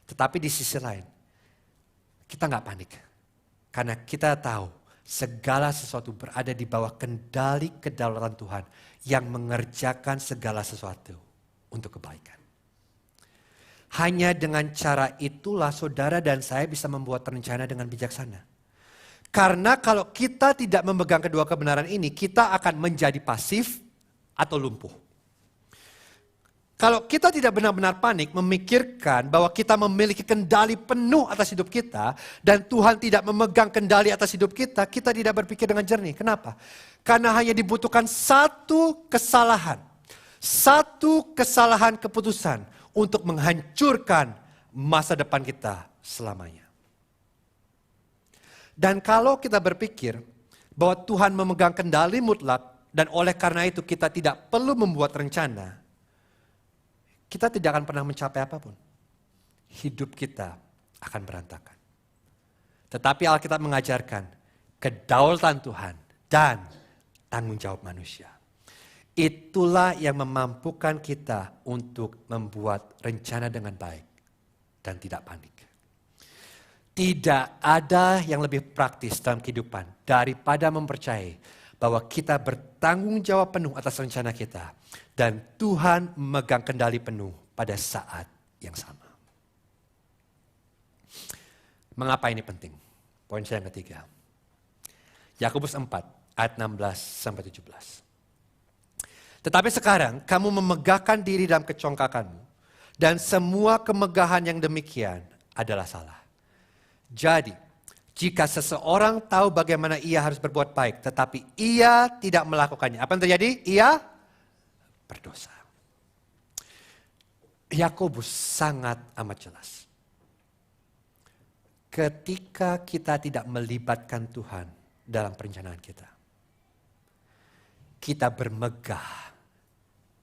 Tetapi di sisi lain, kita nggak panik. Karena kita tahu segala sesuatu berada di bawah kendali kedaulatan Tuhan yang mengerjakan segala sesuatu untuk kebaikan. Hanya dengan cara itulah saudara dan saya bisa membuat rencana dengan bijaksana. Karena kalau kita tidak memegang kedua kebenaran ini, kita akan menjadi pasif atau lumpuh. Kalau kita tidak benar-benar panik memikirkan bahwa kita memiliki kendali penuh atas hidup kita dan Tuhan tidak memegang kendali atas hidup kita, kita tidak berpikir dengan jernih. Kenapa? Karena hanya dibutuhkan satu kesalahan keputusan untuk menghancurkan masa depan kita selamanya. Dan kalau kita berpikir bahwa Tuhan memegang kendali mutlak dan oleh karena itu kita tidak perlu membuat rencana, kita tidak akan pernah mencapai apapun. Hidup kita akan berantakan. Tetapi Alkitab mengajarkan kedaulatan Tuhan dan tanggung jawab manusia. Itulah yang memampukan kita untuk membuat rencana dengan baik dan tidak panik. Tidak ada yang lebih praktis dalam kehidupan daripada mempercayai bahwa kita bertanggung jawab penuh atas rencana kita. Dan Tuhan memegang kendali penuh pada saat yang sama. Mengapa ini penting? Poin saya yang ketiga. Yakobus 4 ayat 16-17. Tetapi sekarang kamu memegahkan diri dalam kecongkakanmu. Dan semua kemegahan yang demikian adalah salah. Jadi, jika seseorang tahu bagaimana ia harus berbuat baik, tetapi ia tidak melakukannya. Apa yang terjadi? Ia berdosa. Yakobus sangat amat jelas. Ketika kita tidak melibatkan Tuhan dalam perencanaan kita, kita bermegah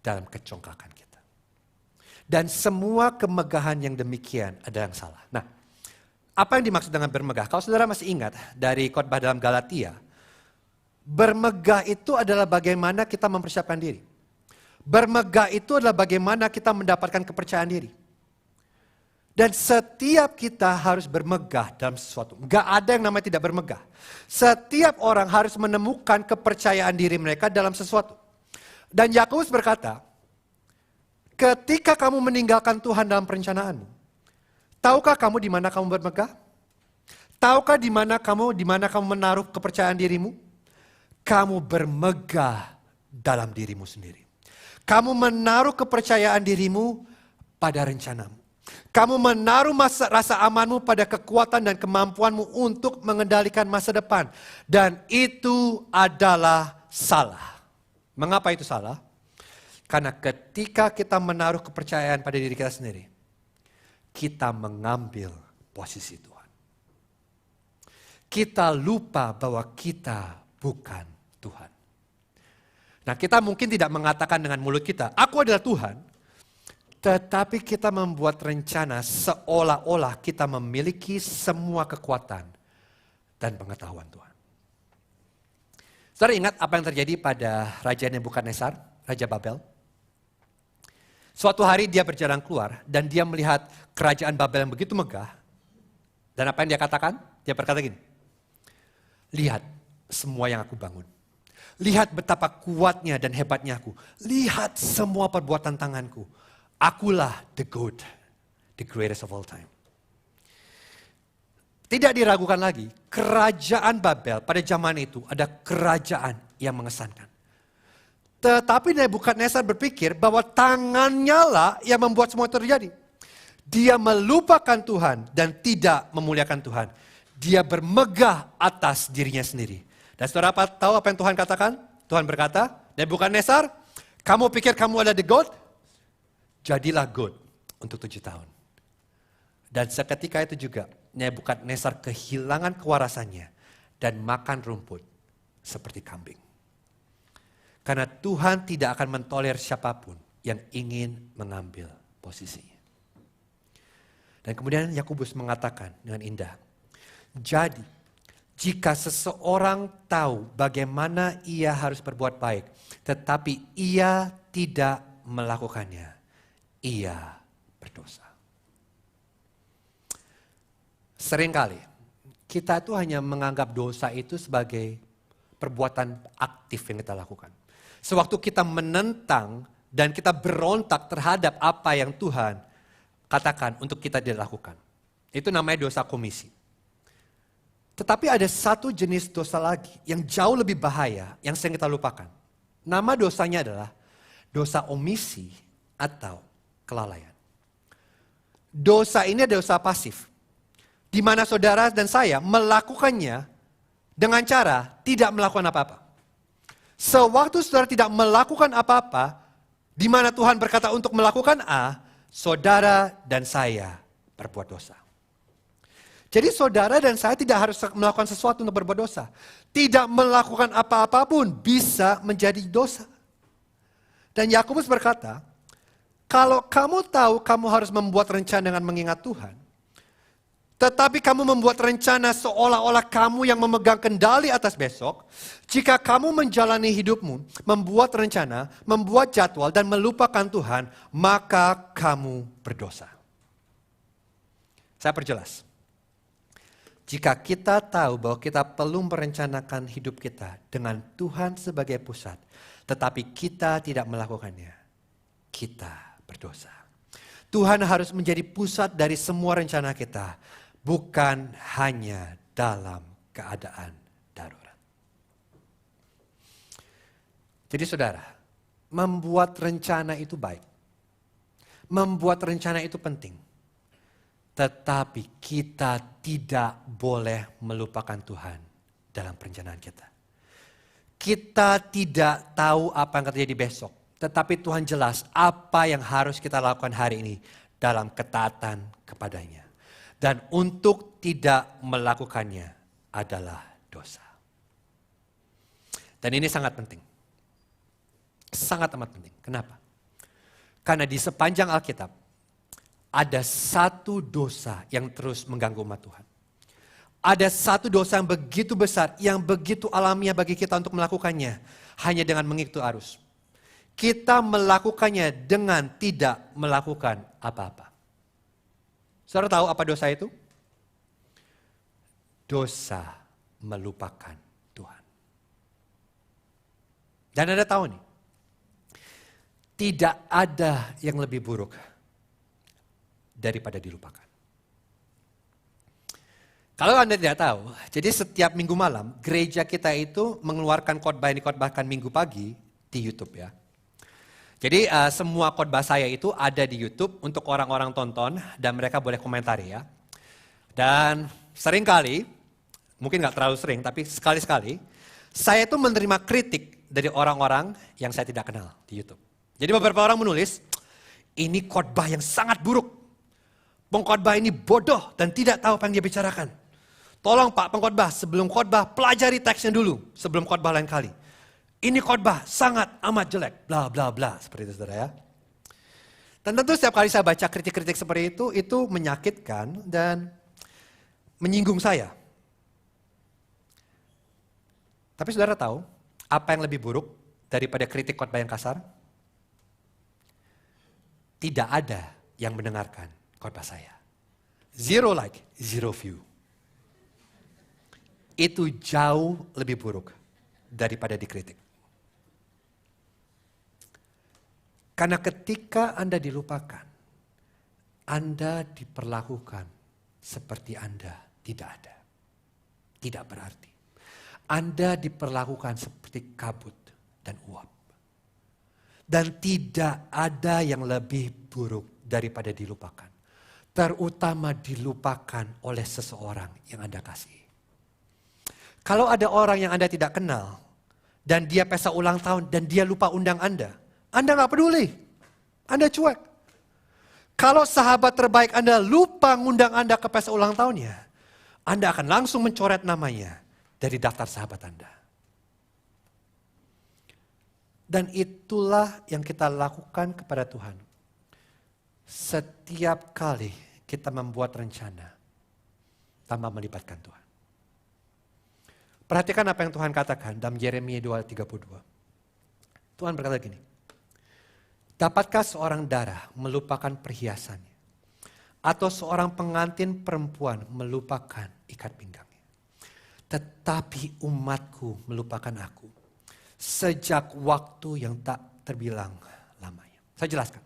dalam kecongkakan kita. Dan semua kemegahan yang demikian ada yang salah. Nah, apa yang dimaksud dengan bermegah? Kalau saudara masih ingat dari khotbah dalam Galatia, bermegah itu adalah bagaimana kita mempersiapkan diri. Bermegah itu adalah bagaimana kita mendapatkan kepercayaan diri. Dan setiap kita harus bermegah dalam sesuatu. Gak ada yang namanya tidak bermegah. Setiap orang harus menemukan kepercayaan diri mereka dalam sesuatu. Dan Yakobus berkata, ketika kamu meninggalkan Tuhan dalam perencanaanmu, tahukah kamu di mana kamu bermegah? Tahukah di mana kamu menaruh kepercayaan dirimu? Kamu bermegah dalam dirimu sendiri. Kamu menaruh kepercayaan dirimu pada rencanamu. Kamu menaruh rasa amanmu pada kekuatan dan kemampuanmu untuk mengendalikan masa depan. Dan itu adalah salah. Mengapa itu salah? Karena ketika kita menaruh kepercayaan pada diri kita sendiri, kita mengambil posisi Tuhan. Kita lupa bahwa kita bukan Tuhan. Nah, kita mungkin tidak mengatakan dengan mulut kita, aku adalah Tuhan. Tetapi kita membuat rencana seolah-olah kita memiliki semua kekuatan dan pengetahuan Tuhan. Saudara ingat apa yang terjadi pada Raja Nebukadnezar, Raja Babel? Suatu hari dia berjalan keluar dan dia melihat kerajaan Babel yang begitu megah. Dan apa yang dia katakan? Dia berkata gini, lihat semua yang aku bangun. Lihat betapa kuatnya dan hebatnya aku. Lihat semua perbuatan tanganku. Akulah the good, the greatest of all time. Tidak diragukan lagi, kerajaan Babel pada zaman itu ada kerajaan yang mengesankan. Tetapi Nebukadnezar berpikir bahwa tangannya lah yang membuat semua itu terjadi. Dia melupakan Tuhan dan tidak memuliakan Tuhan. Dia bermegah atas dirinya sendiri. Dan saudara tahu apa yang Tuhan katakan? Tuhan berkata, Nebukadnezar, kamu pikir kamu ada the God? Jadilah God untuk 7 tahun. Dan seketika itu juga Nebukadnezar kehilangan kewarasannya dan makan rumput seperti kambing. Karena Tuhan tidak akan mentoler siapapun yang ingin mengambil posisinya. Dan kemudian Yakobus mengatakan dengan indah, jadi jika seseorang tahu bagaimana ia harus berbuat baik, tetapi ia tidak melakukannya, ia berdosa. Seringkali kita tuh hanya menganggap dosa itu sebagai perbuatan aktif yang kita lakukan. Sewaktu kita menentang dan kita berontak terhadap apa yang Tuhan katakan untuk kita dilakukan. Itu namanya dosa komisi. Tetapi ada satu jenis dosa lagi yang jauh lebih bahaya yang sering kita lupakan. Nama dosanya adalah dosa omisi atau kelalaian. Dosa ini adalah dosa pasif. Di mana saudara dan saya melakukannya dengan cara tidak melakukan apa-apa. Sewaktu saudara tidak melakukan apa-apa, di mana Tuhan berkata untuk melakukan A, saudara dan saya berbuat dosa. Jadi saudara dan saya tidak harus melakukan sesuatu untuk berbuat dosa. Tidak melakukan apa-apa pun bisa menjadi dosa. Dan Yakobus berkata, kalau kamu tahu kamu harus membuat rencana dengan mengingat Tuhan, tetapi kamu membuat rencana seolah-olah kamu yang memegang kendali atas besok, jika kamu menjalani hidupmu, membuat rencana, membuat jadwal dan melupakan Tuhan, maka kamu berdosa. Saya perjelas. Jika kita tahu bahwa kita perlu merencanakan hidup kita dengan Tuhan sebagai pusat, tetapi kita tidak melakukannya, kita berdosa. Tuhan harus menjadi pusat dari semua rencana kita, bukan hanya dalam keadaan darurat. Jadi saudara, membuat rencana itu baik. Membuat rencana itu penting. Tetapi kita tidak boleh melupakan Tuhan dalam perencanaan kita. Kita tidak tahu apa yang akan terjadi besok. Tetapi Tuhan jelas apa yang harus kita lakukan hari ini dalam ketaatan kepadanya. Dan untuk tidak melakukannya adalah dosa. Dan ini sangat penting. Sangat amat penting. Kenapa? Karena di sepanjang Alkitab, ada satu dosa yang terus mengganggu umat Tuhan. Ada satu dosa yang begitu besar, yang begitu alamiah bagi kita untuk melakukannya. Hanya dengan mengikuti arus. Kita melakukannya dengan tidak melakukan apa-apa. Saudara tahu apa dosa itu? Dosa melupakan Tuhan. Dan Anda tahu nih, Tidak ada yang lebih buruk daripada dilupakan. Kalau Anda tidak tahu, jadi setiap minggu malam gereja kita itu mengeluarkan khotbah yang dikhotbahkan minggu pagi di YouTube ya. Jadi semua khotbah saya itu ada di YouTube untuk orang-orang tonton dan mereka boleh komentari ya. Dan seringkali, mungkin gak terlalu sering tapi sekali-sekali, saya itu menerima kritik dari orang-orang yang saya tidak kenal di YouTube. Jadi beberapa orang menulis, ini khotbah yang sangat buruk. Pengkhotbah ini bodoh dan tidak tahu apa yang dia bicarakan. Tolong Pak pengkhotbah, sebelum khotbah pelajari teksnya dulu sebelum khotbah lain kali. Ini khotbah sangat amat jelek, bla bla bla, seperti itu saudara ya. Dan tentu setiap kali saya baca kritik-kritik seperti itu menyakitkan dan menyinggung saya. Tapi saudara tahu apa yang lebih buruk daripada kritik khotbah yang kasar? Tidak ada yang mendengarkan khotbah saya. Zero like, zero view. Itu jauh lebih buruk daripada dikritik. Karena ketika Anda dilupakan, Anda diperlakukan seperti Anda tidak ada. Tidak berarti. Anda diperlakukan seperti kabut dan uap. Dan tidak ada yang lebih buruk daripada dilupakan. Terutama dilupakan oleh seseorang yang Anda kasih. Kalau ada orang yang Anda tidak kenal, dan dia pesta ulang tahun, dan dia lupa undang Anda gak peduli. Anda cuek. Kalau sahabat terbaik Anda lupa ngundang Anda ke pesta ulang tahunnya, Anda akan langsung mencoret namanya dari daftar sahabat Anda. Dan itulah yang kita lakukan kepada Tuhan. Setiap kali kita membuat rencana tanpa melibatkan Tuhan. Perhatikan apa yang Tuhan katakan dalam Yeremia 2:32. Tuhan berkata gini, dapatkah seorang dara melupakan perhiasannya? Atau seorang pengantin perempuan melupakan ikat pinggangnya? Tetapi umatku melupakan aku sejak waktu yang tak terbilang lamanya. Saya jelaskan.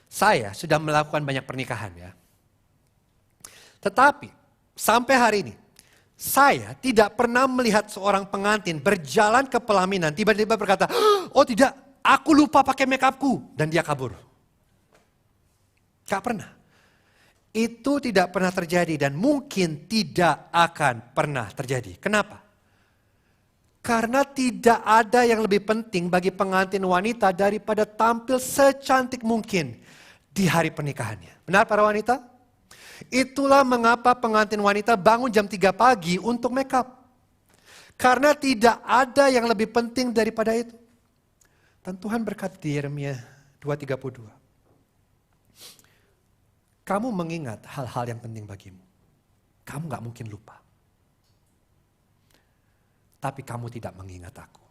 Saya sudah melakukan banyak pernikahan ya. Tetapi sampai hari ini, saya tidak pernah melihat seorang pengantin berjalan ke pelaminan tiba-tiba berkata, oh tidak, aku lupa pakai make upku. Dan dia kabur. Gak pernah. Itu tidak pernah terjadi dan mungkin tidak akan pernah terjadi. Kenapa? Karena tidak ada yang lebih penting bagi pengantin wanita daripada tampil secantik mungkin di hari pernikahannya. Benar para wanita? Itulah mengapa pengantin wanita bangun jam 3 pagi untuk make up. Karena tidak ada yang lebih penting daripada itu. Dan Tuhan berkata di Yeremia 2:32. Kamu mengingat hal-hal yang penting bagimu. Kamu gak mungkin lupa. Tapi kamu tidak mengingat aku.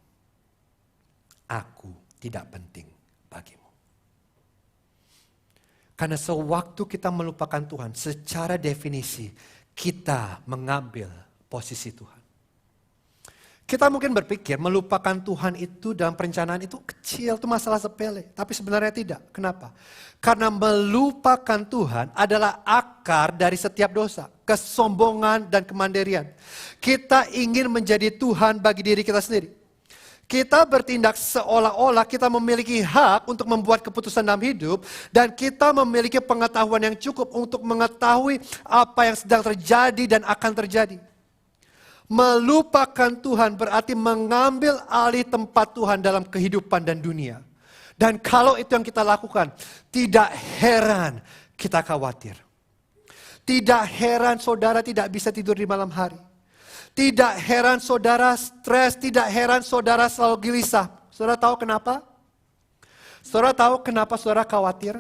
Aku tidak penting bagimu. Karena sewaktu kita melupakan Tuhan, secara definisi kita mengambil posisi Tuhan. Kita mungkin berpikir melupakan Tuhan itu dalam perencanaan itu kecil, itu masalah sepele. Tapi sebenarnya tidak. Kenapa? Karena melupakan Tuhan adalah akar dari setiap dosa. Kesombongan dan kemandirian. Kita ingin menjadi Tuhan bagi diri kita sendiri. Kita bertindak seolah-olah kita memiliki hak untuk membuat keputusan dalam hidup. Dan kita memiliki pengetahuan yang cukup untuk mengetahui apa yang sedang terjadi dan akan terjadi. Melupakan Tuhan berarti mengambil alih tempat Tuhan dalam kehidupan dan dunia. Dan kalau itu yang kita lakukan, tidak heran kita khawatir. Tidak heran saudara tidak bisa tidur di malam hari. Tidak heran saudara stres, tidak heran saudara selalu gelisah. Saudara tahu kenapa? Saudara tahu kenapa saudara khawatir?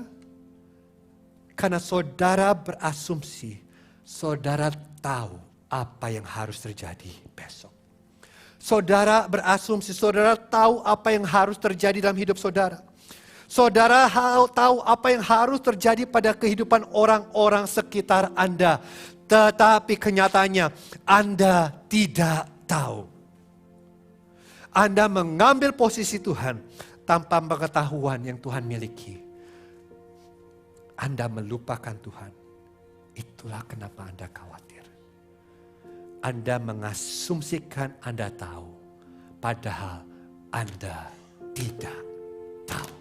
Karena saudara berasumsi, saudara tahu apa yang harus terjadi besok. Saudara berasumsi, saudara tahu apa yang harus terjadi dalam hidup saudara. Saudara tahu apa yang harus terjadi pada kehidupan orang-orang sekitar Anda. Tetapi kenyataannya Anda tidak tahu. Anda mengambil posisi Tuhan. tanpa pengetahuan yang Tuhan miliki, Anda melupakan Tuhan. Itulah kenapa Anda khawatir. Anda mengasumsikan Anda tahu, padahal Anda tidak tahu.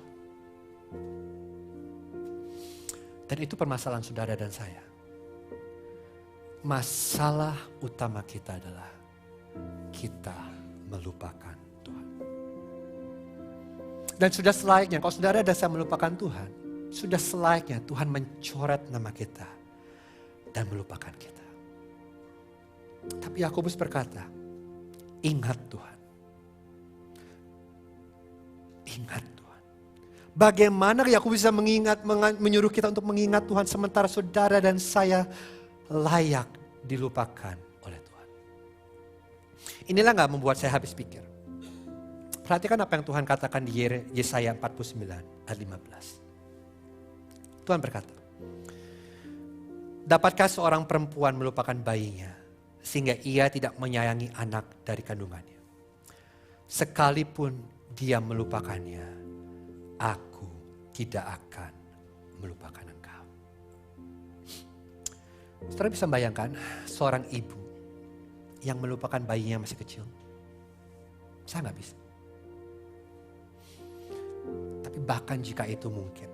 Dan itu permasalahan saudara dan saya. Masalah utama kita adalah kita melupakan Tuhan. Dan sudah selayaknya, kalau saudara dan saya melupakan Tuhan, sudah selayaknya Tuhan mencoret nama kita dan melupakan kita. Tapi Yakobus berkata, ingat Tuhan. Ingat Tuhan. Bagaimana Yakobus bisa menyuruh kita untuk mengingat Tuhan sementara saudara dan saya layak dilupakan oleh Tuhan. Inilah gak membuat saya habis pikir. Perhatikan apa yang Tuhan katakan di Yesaya 49 ayat 15. Tuhan berkata, dapatkah seorang perempuan melupakan bayinya sehingga ia tidak menyayangi anak dari kandungannya? Sekalipun dia melupakannya, aku tidak akan melupakan engkau. Saudara bisa bayangkan seorang ibu yang melupakan bayinya masih kecil? Saya gak bisa. Tapi bahkan jika itu mungkin,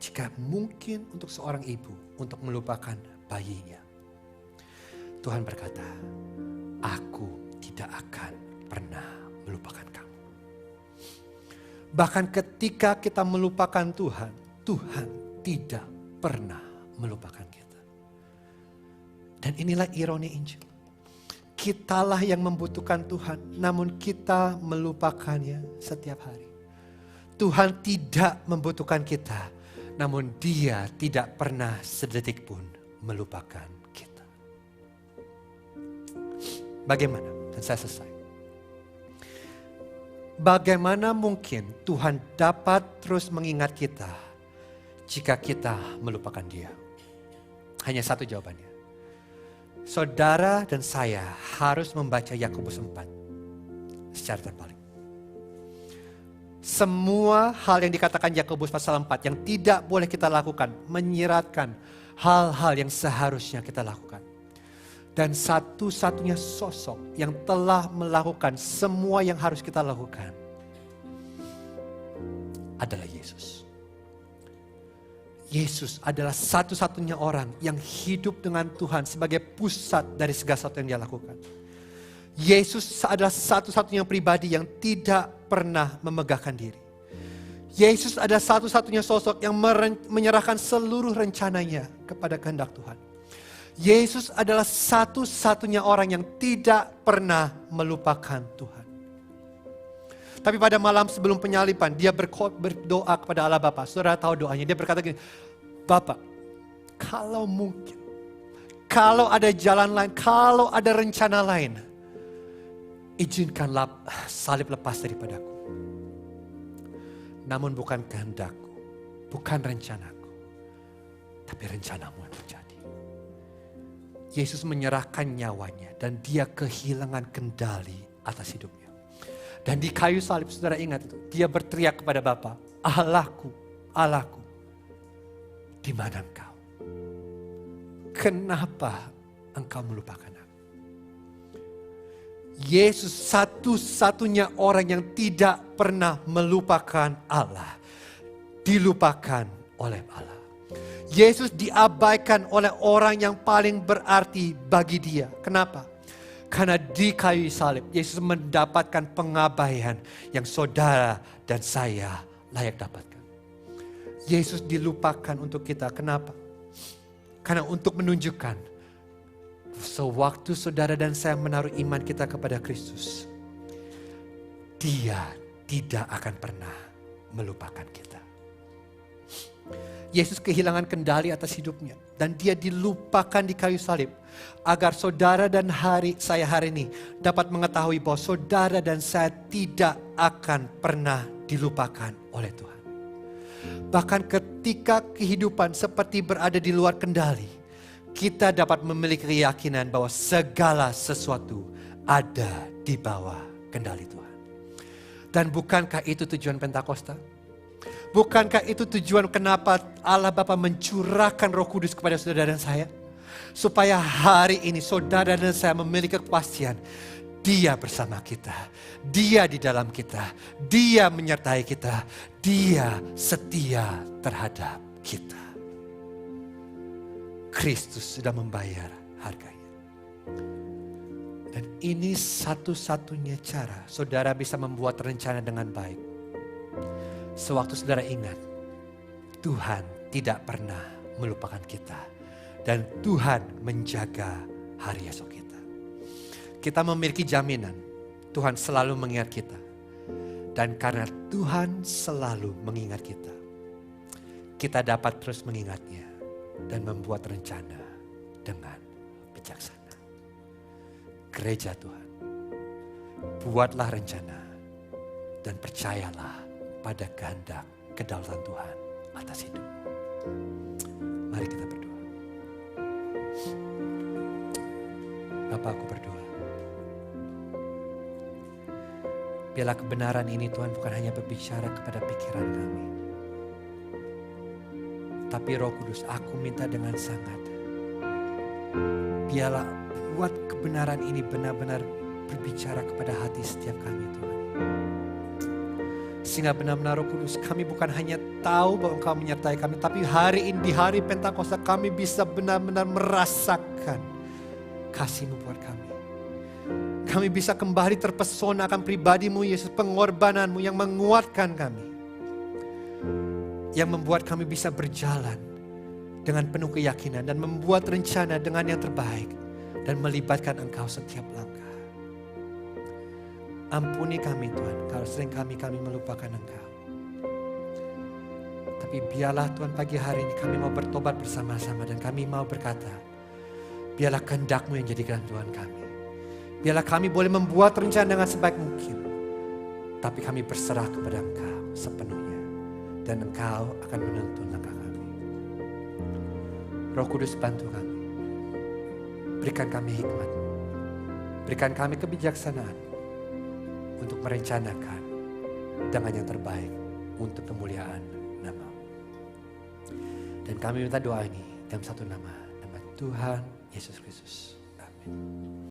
jika mungkin untuk seorang ibu untuk melupakan bayinya, Tuhan berkata, aku tidak akan pernah melupakan kamu. Bahkan ketika kita melupakan Tuhan, Tuhan tidak pernah melupakan kita. Dan inilah ironi Injil. Kitalah yang membutuhkan Tuhan, namun kita melupakannya setiap hari. Tuhan tidak membutuhkan kita, namun Dia tidak pernah sedetik pun melupakan kita. Bagaimana? Dan saya selesai. Bagaimana mungkin Tuhan dapat terus mengingat kita jika kita melupakan Dia? Hanya satu jawabannya. Saudara dan saya harus membaca Yakobus 4 secara terbalik. Semua hal yang dikatakan Yakobus pasal 4 yang tidak boleh kita lakukan, menyiratkan hal-hal yang seharusnya kita lakukan. Dan satu-satunya sosok yang telah melakukan semua yang harus kita lakukan adalah Yesus. Yesus adalah satu-satunya orang yang hidup dengan Tuhan sebagai pusat dari segala sesuatu yang dia lakukan. Yesus adalah satu-satunya pribadi yang tidak pernah memegahkan diri. Yesus adalah satu-satunya sosok yang menyerahkan seluruh rencananya kepada kehendak Tuhan. Yesus adalah satu-satunya orang yang tidak pernah melupakan Tuhan. Tapi pada malam sebelum penyaliban, dia berdoa kepada Allah Bapa. Saudara tahu doanya, dia berkata gini, Bapa, kalau mungkin, kalau ada jalan lain, kalau ada rencana lain, izinkanlah salib lepas daripadaku. Namun bukan kehendakku, bukan rencanaku, tapi rencanamu yang terjadi. Yesus menyerahkan nyawanya dan dia kehilangan kendali atas hidupnya. Dan di kayu salib, saudara ingat itu, dia berteriak kepada Bapa, Allahku, Allahku, di mana engkau? Kenapa engkau melupakan aku? Yesus satu-satunya orang yang tidak pernah melupakan Allah. Dilupakan oleh Allah. Yesus diabaikan oleh orang yang paling berarti bagi dia. Kenapa? Karena di kayu salib, Yesus mendapatkan pengabaian yang saudara dan saya layak dapatkan. Yesus dilupakan untuk kita. Kenapa? Karena untuk menunjukkan sewaktu saudara dan saya menaruh iman kita kepada Kristus, Dia tidak akan pernah melupakan kita. Yesus kehilangan kendali atas hidupnya dan dia dilupakan di kayu salib agar saudara dan saya hari ini dapat mengetahui bahwa saudara dan saya tidak akan pernah dilupakan oleh Tuhan. Bahkan ketika kehidupan seperti berada di luar kendali, kita dapat memiliki keyakinan bahwa segala sesuatu ada di bawah kendali Tuhan. Dan bukankah itu tujuan Pentakosta? Bukankah itu tujuan kenapa Allah Bapa mencurahkan Roh Kudus kepada saudara dan saya? Supaya hari ini saudara dan saya memiliki kepastian. Dia bersama kita. Dia di dalam kita. Dia menyertai kita. Dia setia terhadap kita. Kristus sudah membayar harganya. Dan ini satu-satunya cara saudara bisa membuat rencana dengan baik. Sewaktu saudara ingat, Tuhan tidak pernah melupakan kita. Dan Tuhan menjaga hari esok kita. Kita memiliki jaminan, Tuhan selalu mengingat kita. Dan karena Tuhan selalu mengingat kita, kita dapat terus mengingatnya dan membuat rencana dengan bijaksana. Gereja Tuhan, buatlah rencana dan percayalah pada kehendak kedaulatan Tuhan atas hidup. Mari kita berdoa. Bapa, aku berdoa. Biarlah kebenaran ini Tuhan bukan hanya berbicara kepada pikiran kami. Tapi Roh Kudus, aku minta dengan sangat. Biarlah buat kebenaran ini benar-benar berbicara kepada hati setiap kami Tuhan. Sehingga benar-benar Roh Kudus, kami bukan hanya tahu bahwa Engkau menyertai kami. Tapi hari ini, di hari Pentakosta, kami bisa benar-benar merasakan kasih-Mu buat kami. Kami bisa kembali terpesona akan pribadi-Mu, Yesus, pengorbanan-Mu yang menguatkan kami. Yang membuat kami bisa berjalan dengan penuh keyakinan dan membuat rencana dengan yang terbaik. Dan melibatkan Engkau setiap langkah. Ampuni kami Tuhan, kalau sering kami melupakan Engkau. Tapi biarlah Tuhan pagi hari ini kami mau bertobat bersama-sama dan kami mau berkata, biarlah kehendak-Mu yang jadi Tuhan kami. Biarlah kami boleh membuat rencana dengan sebaik mungkin. Tapi kami berserah kepada Engkau sepenuhnya. Dan Engkau akan menuntun langkah kami. Roh Kudus, bantu kami. Berikan kami hikmat. Berikan kami kebijaksanaan. Untuk merencanakan dengan yang terbaik untuk kemuliaan nama-Mu. Dan kami minta doa ini dalam satu nama Tuhan Yesus Kristus. Amin.